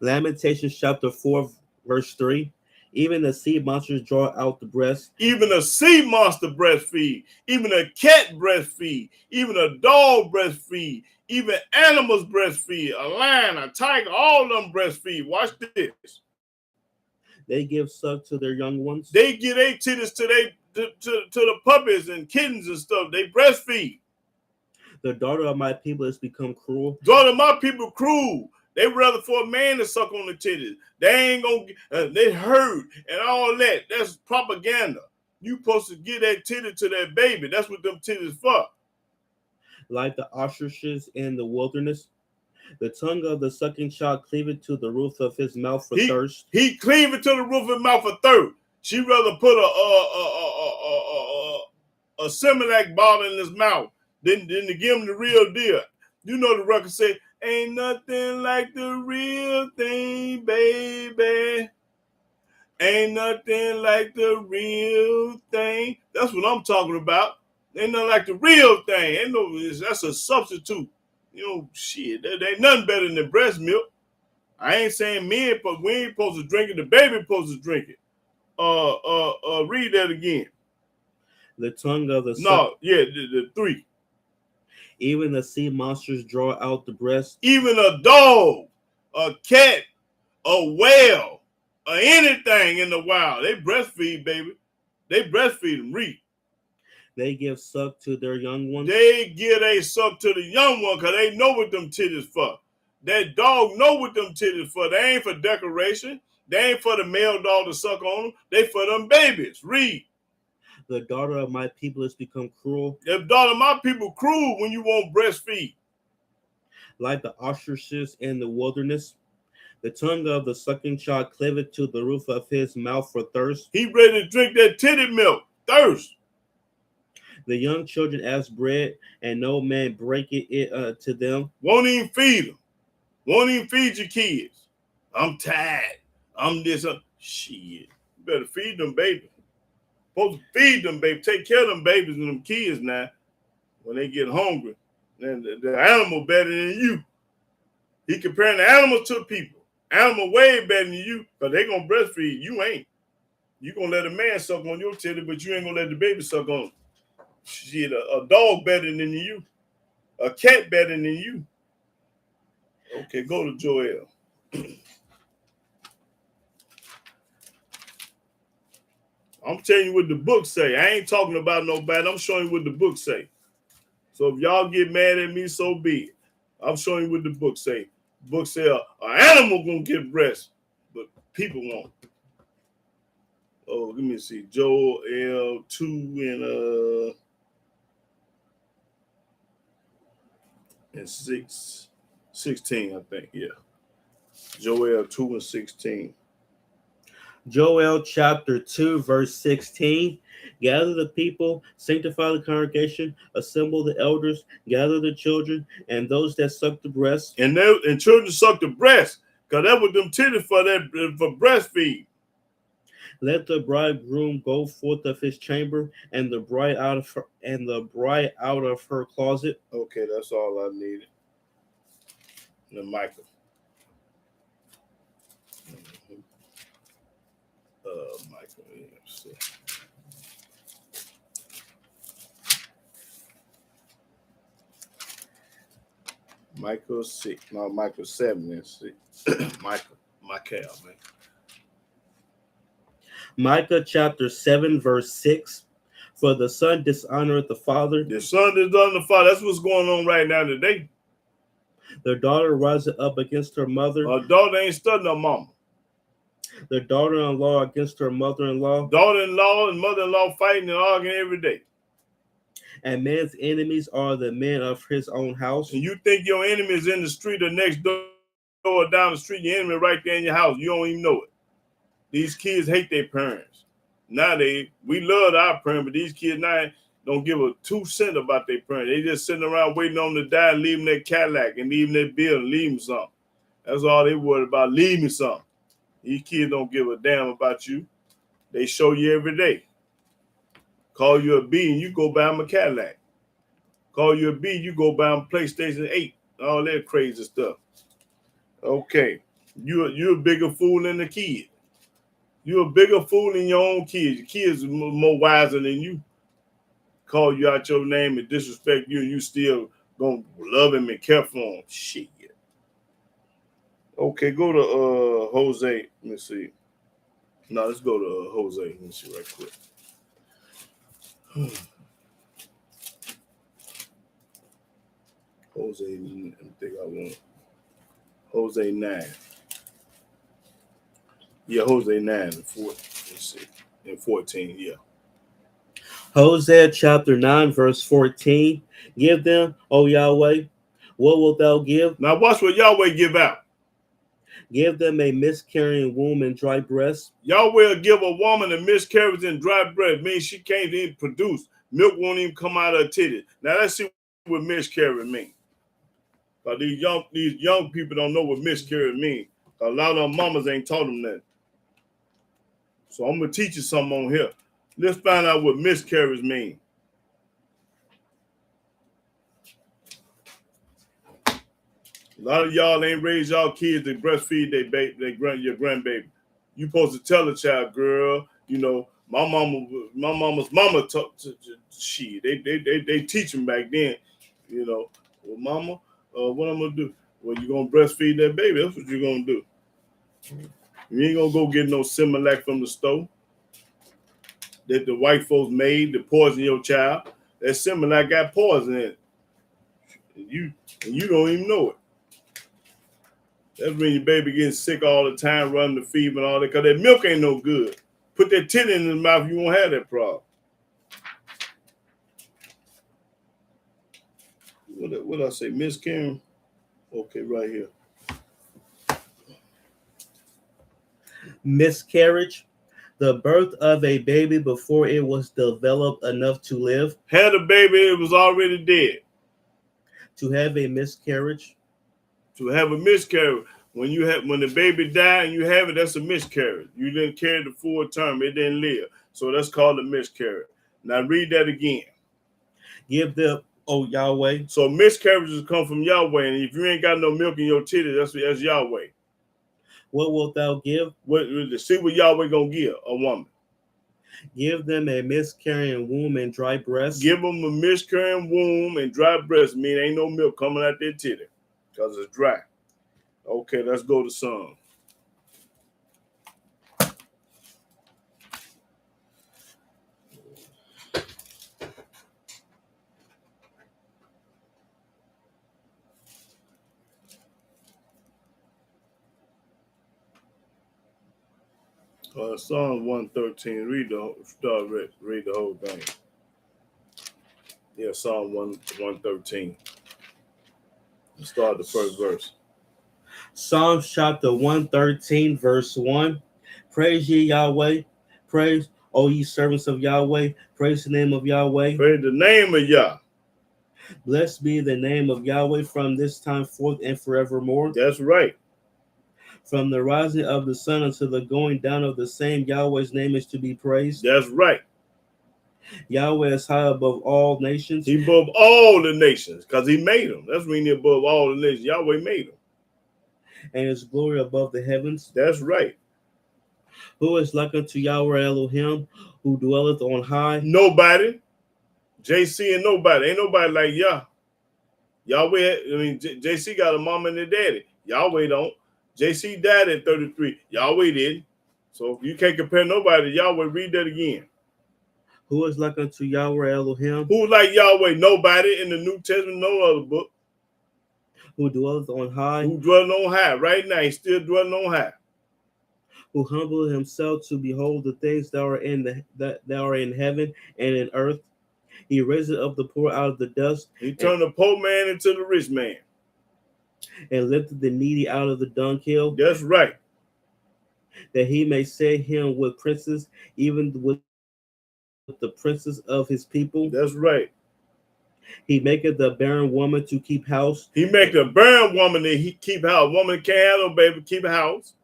Lamentations chapter 4, verse 3. Even the sea monsters draw out the breast. Even a sea monster breastfeed. Even a cat breastfeed. Even a dog breastfeed. Even animals breastfeed. A lion, a tiger, all of them breastfeed. Watch this. They give suck to their young ones. They give their titties to the puppies and kittens and stuff. They breastfeed. The daughter of my people has become cruel. Daughter of my people cruel. They rather for a man to suck on the titties. They ain't gonna. They hurt and all that. That's propaganda. You supposed to give that titty to that baby. That's what them titties for. Like the ostriches in the wilderness, the tongue of the sucking child cleaveth to the roof of his mouth for thirst. He cleaveth to the roof of his mouth for thirst. She rather put a Similac bottle in his mouth than to give him the real deal. You know the record say, ain't nothing like the real thing, baby. Ain't nothing like the real thing. That's what I'm talking about. Ain't nothing like the real thing. Ain't no, that's a substitute. You know, shit. There ain't nothing better than breast milk. I ain't saying men, but we ain't supposed to drink it. The baby supposed to drink it. Read that again. The tongue of the the 3. Even the sea monsters draw out the breast. Even a dog, a cat, a whale, or anything in the wild, they breastfeed, baby. They breastfeed them. Read. They give suck to their young ones. They give a suck to the young one because they know what them titties for. That dog know what them titties for. They ain't for decoration. They ain't for the male dog to suck on them. They for them babies. Read. The daughter of my people has become cruel. The daughter of my people cruel when you won't breastfeed. Like the ostriches in the wilderness, the tongue of the sucking child cleaveth to the roof of his mouth for thirst. He ready to drink that titty milk. Thirst. The young children ask bread, and no man break it to them. Won't even feed them. Won't even feed your kids. I'm tired. I'm this. Shit. You better feed them babies. Supposed to feed them babies. Take care of them babies and them kids now. When they get hungry. Then the animal better than you. He comparing the animals to people. Animal way better than you because they going to breastfeed. You ain't. You going to let a man suck on your titty, but you ain't going to let the baby suck on. Shit, a dog better than you. A cat better than you. Okay, go to Joel. I'm telling you what the book say. I ain't talking about nobody. I'm showing you what the book say. So if y'all get mad at me, so be it. I'm showing you what the book say. The book say an animal gonna get breast, but people won't. Oh, let me see. Joel 2 and 16, I think. Yeah. Joel 2 and 16. Joel chapter 2, verse 16. Gather the people, sanctify the congregation, assemble the elders, gather the children, and those that suck the breast. And children suck the breast, because that was them titties for breastfeed. Let the bridegroom go forth of his chamber, and the bride out of her closet. Okay, that's all I needed. The Michael. Michael. So. Michael 6, no, Michael 7 and 6. Michael, man. Micah chapter 7, verse 6. For the son dishonoreth the father. The son dishonoreth the father. That's what's going on right now today. The daughter riseth up against her mother. Her daughter ain't studying her mama. The daughter-in-law against her mother-in-law. Daughter-in-law and mother-in-law fighting and arguing every day. And man's enemies are the men of his own house. And you think your enemy is in the street or next door or down the street, your enemy right there in your house. You don't even know it. These kids hate their parents. Now we love our parents, but these kids now don't give a 2 cents about their parents. They just sitting around waiting on them to die and leaving their Cadillac and leaving their bill and leaving something. That's all they worried about, leaving something. These kids don't give a damn about you. They show you every day. Call you a B and you go buy them a Cadillac. Call you a B, you go buy them PlayStation 8. All that crazy stuff. Okay. You're a bigger fool than the kid. You're a bigger fool than your own kids. Your kids are more wiser than you. Call you out your name and disrespect you, and you still gonna love him and care for him. Shit. Okay, go to Jose. Let me see. No, let's go to Jose. Let me see right quick. Jose, I think I want Jose 9. Yeah, Jose 9 and 4. Let's see. And 14, yeah. Hosea chapter 9, verse 14. Give them, O Yahweh, what wilt thou give? Now watch what Yahweh give out. Give them a miscarrying womb and dry breast. Yahweh will give a woman a miscarriage and dry breast. Means she can't even produce. Milk won't even come out of her titties. Now let's see what miscarriage means. Because these young people don't know what miscarriage means. A lot of mamas ain't taught them that. So I'm going to teach you something on here. Let's find out what miscarriage means. A lot of y'all ain't raised y'all kids to breastfeed your grandbaby. You supposed to tell the child, girl, you know, my mama's mama taught shit. They teach them back then, you know. Well, mama, what I'm gonna do? Well, you gonna breastfeed that baby. That's what you're gonna do. You ain't gonna go get no Similac from the store that the white folks made to poison your child. That Similac got poison in it. And you don't even know it. That's when your baby getting sick all the time, running the fever and all that, because that milk ain't no good. Put that titty in his mouth, you won't have that problem. What I say, Miss Karen? Okay, right here. Miscarriage, the birth of a baby before it was developed enough to live. Had a baby, it was already dead. To have a miscarriage. To have a miscarriage. When the baby died and you have it, that's a miscarriage. You didn't carry the full term. It didn't live. So that's called a miscarriage. Now read that again. Give them, O Yahweh. So miscarriages come from Yahweh. And if you ain't got no milk in your titty, that's Yahweh. What wilt thou give? See what Yahweh gonna give a woman. Give them a miscarrying womb and dry breast. Give them a miscarrying womb and dry breast. Mean ain't no milk coming out their titty because it's dry. Okay, let's go to Psalm. Psalm 113. Read the whole thing. Yeah, Psalm 113. Let's start the first verse. Psalms chapter 113, verse 1. Praise ye Yahweh. Praise, O ye servants of Yahweh. Praise the name of Yahweh. Praise the name of Yah. Blessed be the name of Yahweh from this time forth and forevermore. That's right. From the rising of the sun until the going down of the same, Yahweh's name is to be praised. That's right. Yahweh is high above all nations. He above all the nations because he made them. That's when he above all the nations. Yahweh made them. And his glory above the heavens. That's right. Who is like unto Yahweh Elohim, who dwelleth on high? Nobody. JC and nobody. Ain't nobody like Yah. Yahweh, I mean, JC got a mom and a daddy. Yahweh don't. JC died at 33. Yahweh did. So you can't compare nobody to Yahweh. Read that again. Who is like unto Yahweh Elohim, Who like Yahweh? Nobody in the New Testament, no other book. who dwelleth on high? Who dwelling on high? Right now, he's still dwelling on high. Who humbled himself to behold the things that are in heaven and in earth? He raised up the poor out of the dust. He turned the poor man into the rich man. And lifted the needy out of the dunghill. That's right. That he may set him with princes, even with the princes of his people. That's right. He maketh the barren woman to keep house. He make the barren woman that he keep house. Woman can't have no baby, keep a house.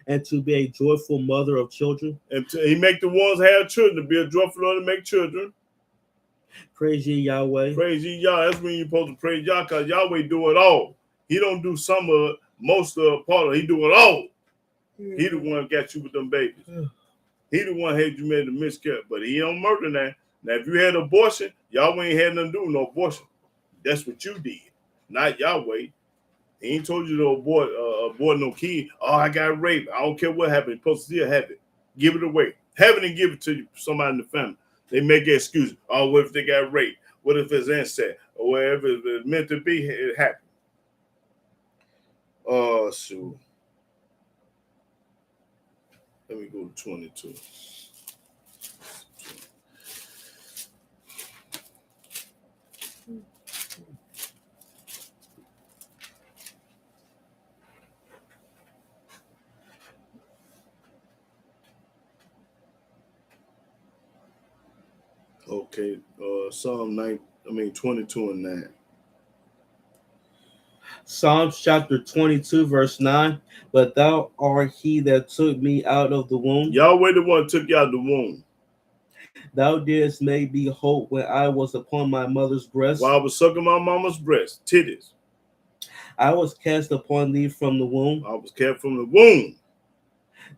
And to be a joyful mother of children. And he make the ones have children, to be a joyful Lord to make children. Praise ye Yahweh. Praise ye Yah. That's when you're supposed to praise Yah, because Yahweh do it all. He don't do some of it, most of it, part of it. He do it all. He the one got you with them babies. He the one had you made a miscarriage, but he don't murder now. Now, if you had an abortion, Yahweh ain't had nothing to do with no abortion. That's what you did, not Yahweh. He ain't told you to abort no kid. Oh, I got raped. I don't care what happened. You're supposed to still have it. Give it away. Have it and give it to somebody in the family. They make excuses. Oh, what if they got raped? What if it's incest? Or whatever it's meant to be, it happened. Oh, shoot. Let me go to 22. Okay, Psalm 22 and 9. Psalms chapter 22, verse 9. But thou art he that took me out of the womb. Yahweh the one took you out of the womb. Thou didst make me hope when I was upon my mother's breast. While I was sucking my mama's breast, titties. I was cast upon thee from the womb. I was kept from the womb.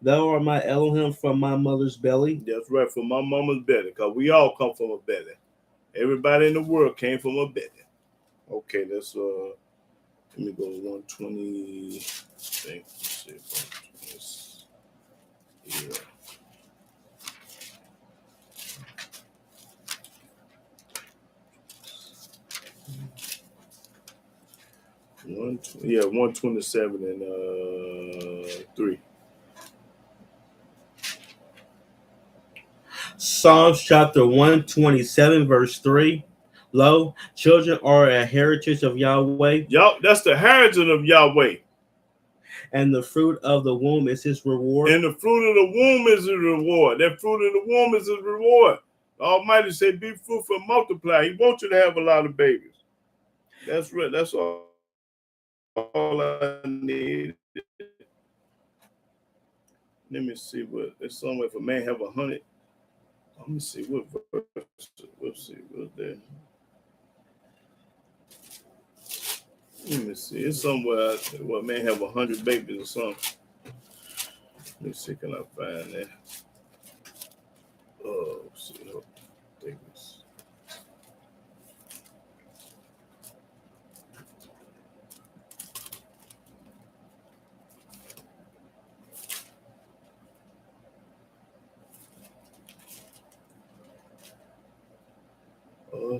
Thou art my Elohim from my mother's belly. That's right, from my mama's belly, because we all come from a belly. Everybody in the world came from a belly. Okay, that's let me go 120. I think. Yeah. Yeah, 127 and 3. Psalms chapter 127, verse 3. Lo, children are a heritage of Yahweh. Yup, that's the heritage of Yahweh. And the fruit of the womb is his reward. And the fruit of the womb is his reward. That fruit of the womb is his reward. The Almighty said, be fruitful and multiply. He wants you to have a lot of babies. That's right. That's all I need. Let me see what there's somewhere. If a man have 100, let me see what verse. Let's see what's there. Let me see. It's somewhere where a man have 100 babies or something. Let me see. Can I find that? Oh, see. Take this.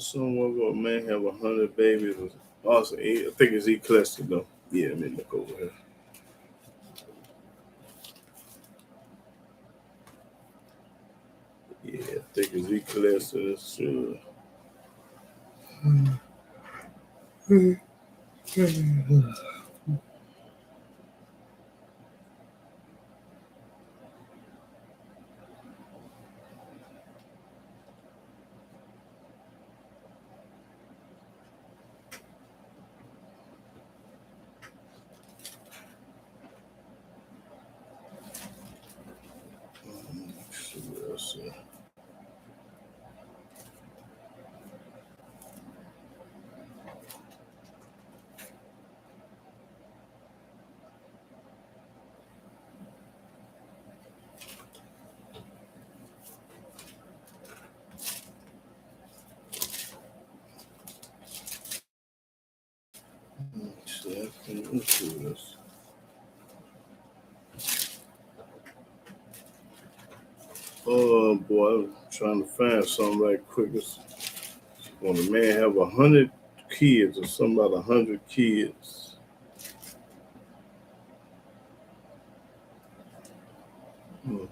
Somewhere where a man have 100 babies. Also, I think it's Ecclesiastes though. Yeah, let me look over here. Yeah, I think it's Ecclesiastes. Let's see this. Oh boy, I'm trying to find something right quick. When a man have 100 kids or something about 100 kids. Hmm.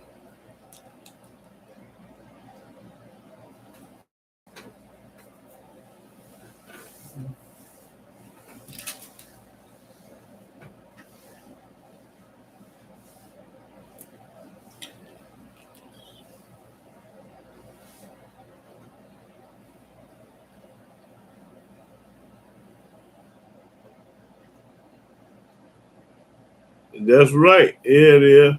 That's right. Yeah, it is.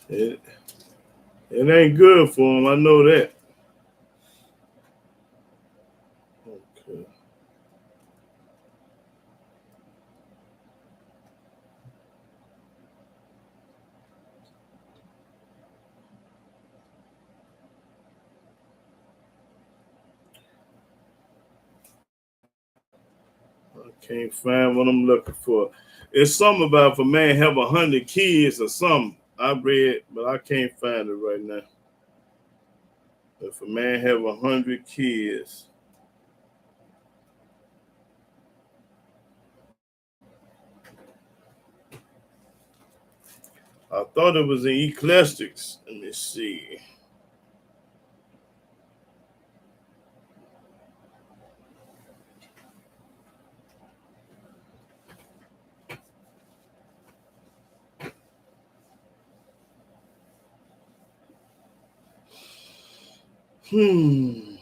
It, it ain't good for him. I know that. Okay. I can't find what I'm looking for. It's something about if a man have 100 kids or something. I read, but I can't find it right now. If a man have 100 kids, I thought it was in Ecclesiastes. Let me see. Hmm.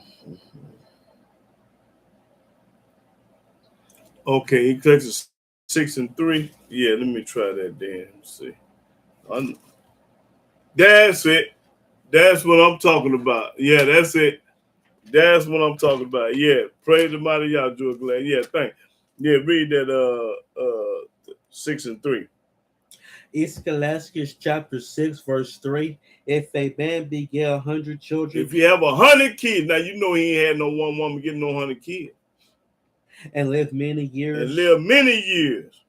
Okay, Ecclesiastes 6:3. Yeah, let me try that then. Let's see. I'm- that's it. That's what I'm talking about. Yeah, that's it. That's what I'm talking about. Yeah, praise the mighty Yahweh, glad. Yeah, thank. Yeah, read that 6:3. Ecclesiastes chapter 6, verse 3. If a man beget 100 children If you have 100 kids, now you know he ain't had no one woman getting no 100 kids and live many and years, live many years.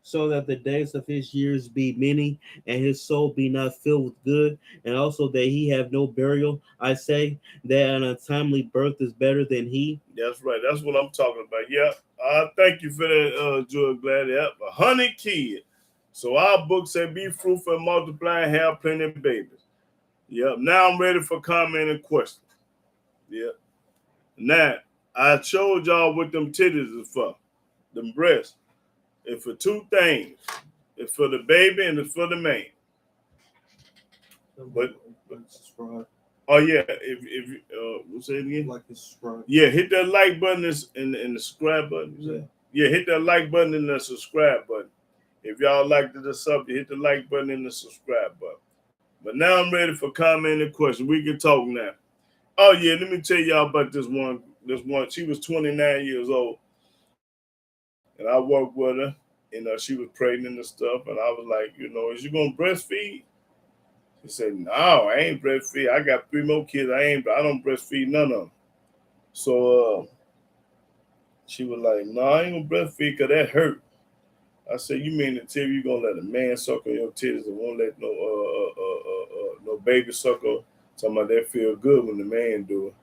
so that the days of his years be many, and his soul be not filled with good, and also that he have no burial, I say that an untimely birth is better than he. That's right. That's what I'm talking about. Yeah. Thank you for that, George Glad. Yep. 100 kids. So our book said, be fruitful and multiply and have plenty of babies. Yep. Now I'm ready for comment and question. Yep. Now, I showed y'all what them titties is for. Them breasts. It's for two things. It's for the baby and it's for the man. But Subscribe. oh yeah, if we'll say it again. Like and subscribe. Yeah, hit that like button and the subscribe button. Yeah, hit that like button and the subscribe button. If y'all like the subject, hit the like button and the subscribe button. But now I'm ready for comment and question. We can talk now. Oh yeah, let me tell y'all about this one. This one, she was 29 years old, and I worked with her. She was pregnant and stuff, and I was like, is you gonna breastfeed? She said, no, I ain't breastfeed. I got 3 more kids. I don't breastfeed none of them. So she was like, no, I ain't gonna breastfeed because that hurt. I said, you mean to tell you gonna let a man suck on your titties and won't let no baby suck on? Talking about that feel good when the man do it.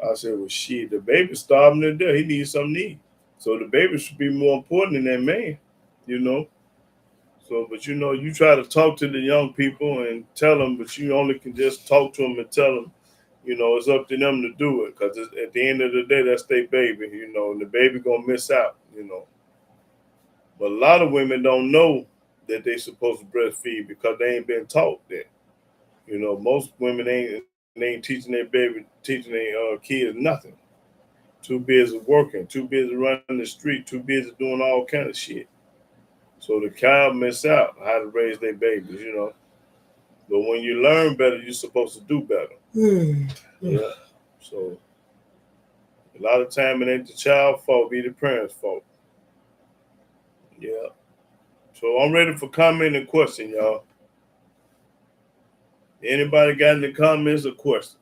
I said, well, shit, the baby's starving to death. He needs something to eat. So the baby should be more important than that man, you know. So, but you try to talk to the young people and tell them, but you only can just talk to them and tell them, it's up to them to do it. Because at the end of the day, that's their baby, and the baby going to miss out. But a lot of women don't know that they supposed to breastfeed because they ain't been taught that. Most women ain't teaching their baby, teaching their kids nothing. Too busy working, too busy running the street, too busy doing all kind of shit. So the child miss out how to raise their babies. But when you learn better, you're supposed to do better. Yeah. So a lot of time it ain't the child's fault, be the parents' fault. Yeah. So I'm ready for comment and question, y'all. Anybody got any comments or questions?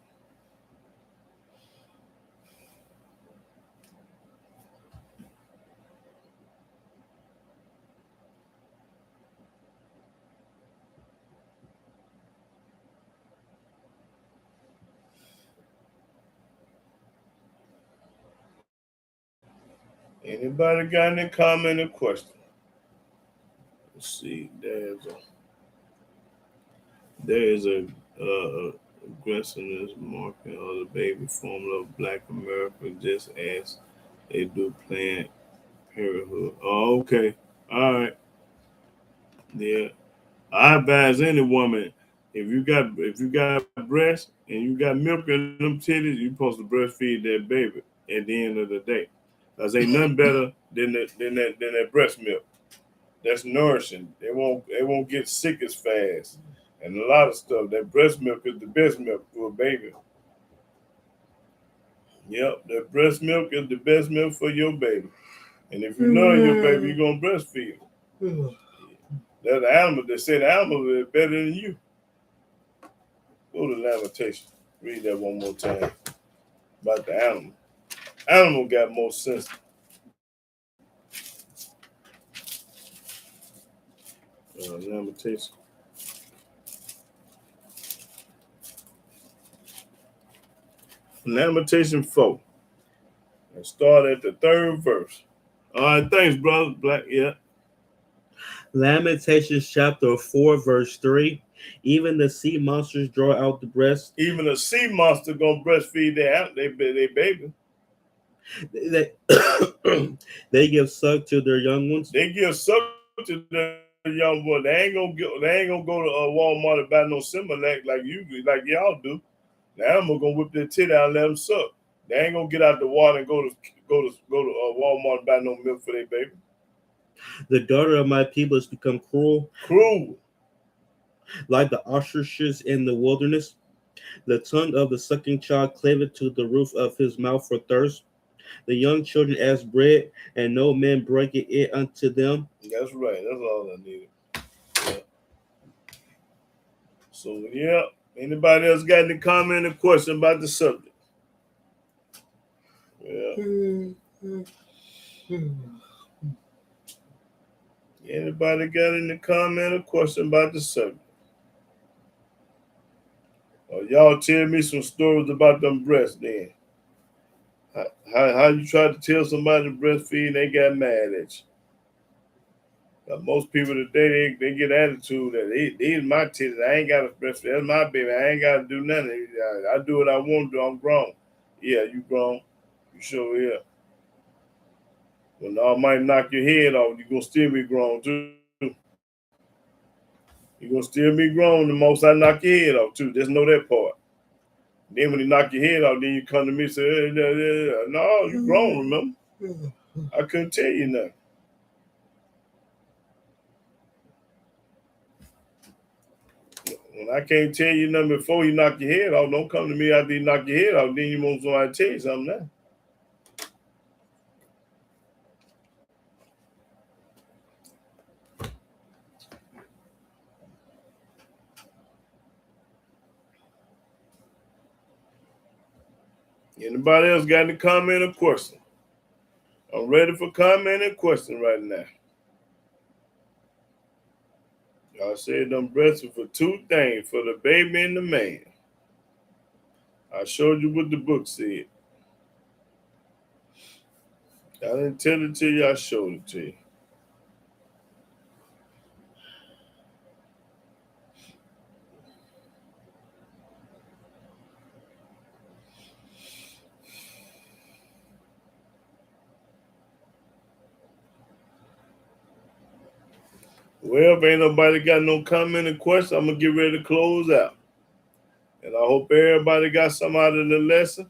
Anybody got any comment or question? Let's see. There's a aggressiveness marking of the baby formula of Black America, just as they do Planned Parenthood. Oh, okay. All right. Yeah. I advise any woman, if you got breast and you got milk in them titties, you supposed to breastfeed that baby at the end of the day. Cause ain't nothing better than that breast milk. That's nourishing. They won't get sick as fast. And a lot of stuff. That breast milk is the best milk for a baby. Yep, that breast milk is the best milk for your baby. And if you love your baby, you're gonna breastfeed. That animal, they say the animal is better than you. Go to Lamentation. Read that one more time about the animal. Animal got more sense. Lamentation. Lamentation 4. And start at the 3rd verse. All right, thanks, brother. Black, yeah. Lamentations chapter 4, verse 3. Even the sea monsters draw out the breast. Even a sea monster gonna breastfeed their baby. They give suck to their young ones. They give suck to their young ones. They ain't gonna go to Walmart and buy no Similac like y'all do. The animal gonna whip their tit out and let them suck. They ain't gonna get out the water and go to Walmart and buy no milk for their baby. The daughter of my people has become cruel. Cruel. Like the ostriches in the wilderness. The tongue of the sucking child cleaveth to the roof of his mouth for thirst. The young children ask bread, and no man breaketh it unto them. That's right. That's all I needed. Yeah. So, yeah. Anybody else got any comment or question about the subject? Yeah. Anybody got any comment or question about the subject? Or y'all tell me some stories about them breasts then. How you try to tell somebody to breastfeed and they got mad at you. Most people today, they get attitude that these my titties. I ain't got to breastfeed. That's my baby. I ain't got to do nothing. I do what I want to do. I'm grown. Yeah, you grown. You sure yeah. When the Almighty knock your head off, you're going to still be grown too. You're going to still be grown the most I knock your head off too. Just know that part. Then when he knock your head off, then you come to me and say, no, you grown, remember? I couldn't tell you nothing. When I can't tell you nothing before you knock your head off, don't come to me after you knock your head off, then you want somebody to tell you something now. Anybody else got any comment or question? I'm ready for comment and question right now. I said them breasts are for two things, for the baby and the man. I showed you what the book said. I didn't tell it to you, I showed it to you. Well, if ain't nobody got no comment or question, I'm going to get ready to close out. And I hope everybody got some out of the lesson.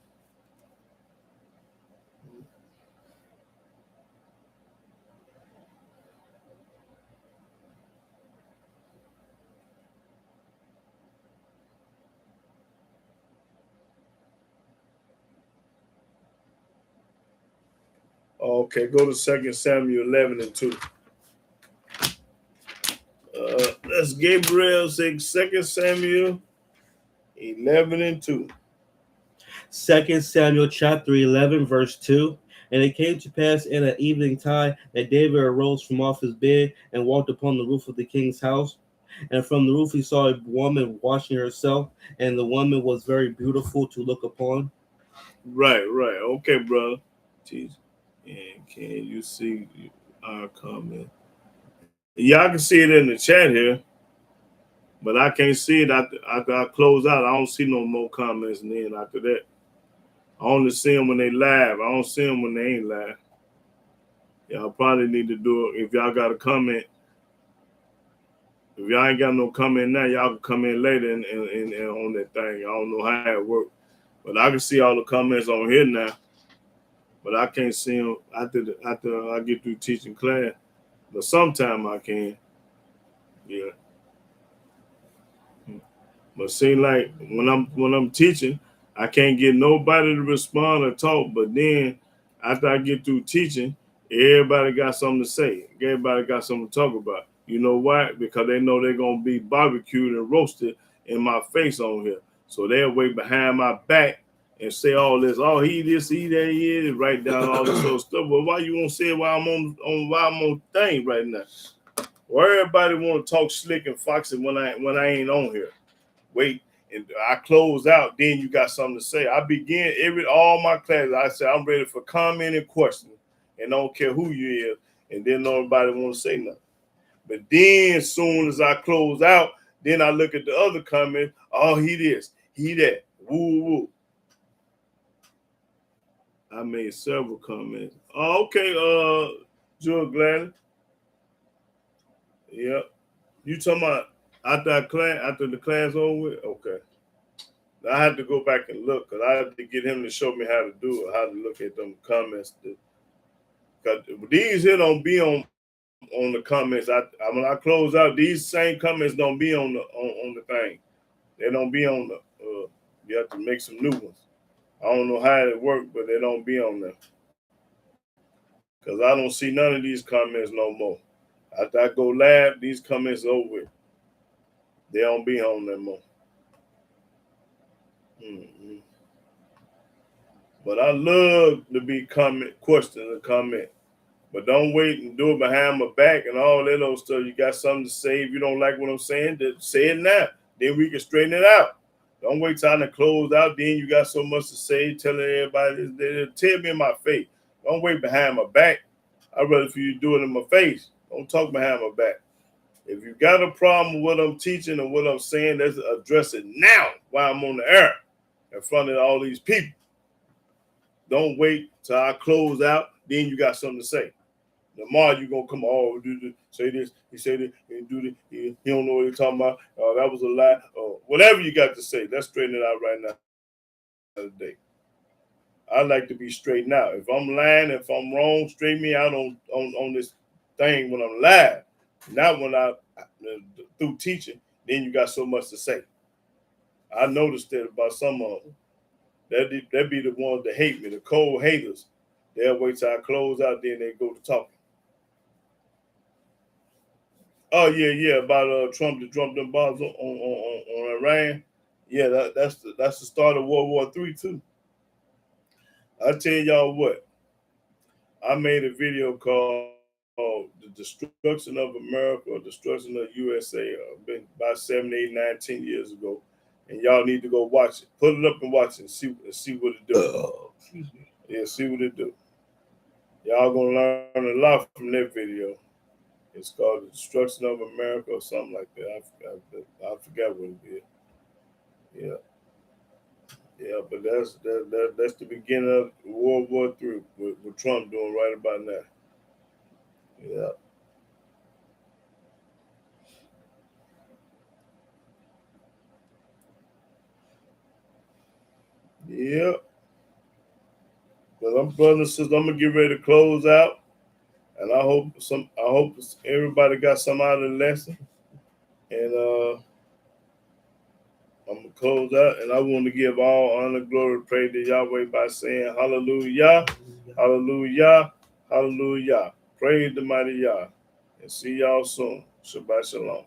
Okay, go to 2 Samuel 11 and 2. That's Gabriel say 2 Samuel 11 and 2. 2 Samuel chapter 11, verse 2. And it came to pass in an evening tide that David arose from off his bed and walked upon the roof of the king's house. And from the roof he saw a woman washing herself, and the woman was very beautiful to look upon. Right. Okay, brother. Jeez. And can you see our comment? Yeah, I can see it in the chat here, but I can't see it after I close out. I don't see no more comments. And then after that, I only see them when they live. I don't see them when they ain't live. Y'all probably need to do it. If y'all got a comment, if y'all ain't got no comment now, y'all can come in later and on that thing. I don't know how it works, but I can see all the comments on here now. But I can't see them after I get through teaching class. But sometime I can. Yeah. But seem like when I'm teaching, I can't get nobody to respond or talk. But then after I get through teaching, everybody got something to say. Everybody got something to talk about. You know why? Because they know they're gonna be barbecued and roasted in my face on here. So they'll wait behind my back and say all this. Oh, he this, he that, he is. Write down all this other stuff. Well, why you won't say it while I'm on thing right now? Well, everybody want to talk slick and foxy when I ain't on here. Wait, and I close out, then you got something to say. I begin all my classes. I say I'm ready for comment and question, and don't care who you is, and then nobody want to say nothing. But then, as soon as I close out, then I look at the other comments. Oh, he this, he that, woo woo. I made several comments. Oh, okay, Joe Gladys. Yep. You talking about after the class over with? Okay. I had to go back and look because I had to get him to show me how to do it, how to look at them comments. Cause these here don't be on the comments. When I close out, these same comments don't be on the thing. They don't be on the. You have to make some new ones. I don't know how it works, but they don't be on there. Cause I don't see none of these comments no more. After I go live, these comments over with. They don't be on no more. Mm-hmm. But I love to be question and comment. But don't wait and do it behind my back and all that old stuff. You got something to say. If you don't like what I'm saying, say it now. Then we can straighten it out. Don't wait till I close out. Then you got so much to say, telling everybody this. Tell me in my face. Don't wait behind my back. I'd rather for you to do it in my face. Don't talk behind my back. If you got a problem with what I'm teaching and what I'm saying, let's address it now while I'm on the air in front of all these people. Don't wait till I close out. Then you got something to say. Tomorrow you gonna come, oh, say this, he said it, he do this, he don't know what he's talking about. That was a lie. Whatever you got to say, let's straighten it out right now today. I like to be straightened out. If I'm lying, if I'm wrong, straighten me out on this thing when I'm live. Not when I through teaching, then you got so much to say. I noticed that about some of them. That be the ones that hate me, the cold haters. They'll wait till I close out, then they go to talking. Oh yeah, about Trump to drop them bombs on Iran. Yeah, that's the start of World War III too. I tell y'all what, I made a video called "The Destruction of America" or "Destruction of USA." Been about 7, 8, 9, 10 years ago, and y'all need to go watch it. Put it up and watch it and see what it do. Yeah, see what it do. Y'all gonna learn a lot from that video. It's called "The Destruction of America" or something like that. I forgot what it is. Yeah, but that's the beginning of World War III. What Trump doing right about now. Yeah. Yeah. But I'm brothers and sisters, I'm gonna get ready to close out, and I hope everybody got some out of the lesson, and I'm gonna close out, and I want to give all honor, glory, praise to Yahweh by saying Hallelujah, Hallelujah, Hallelujah. Praise the mighty Yah, and see y'all soon. Shabbat Shalom.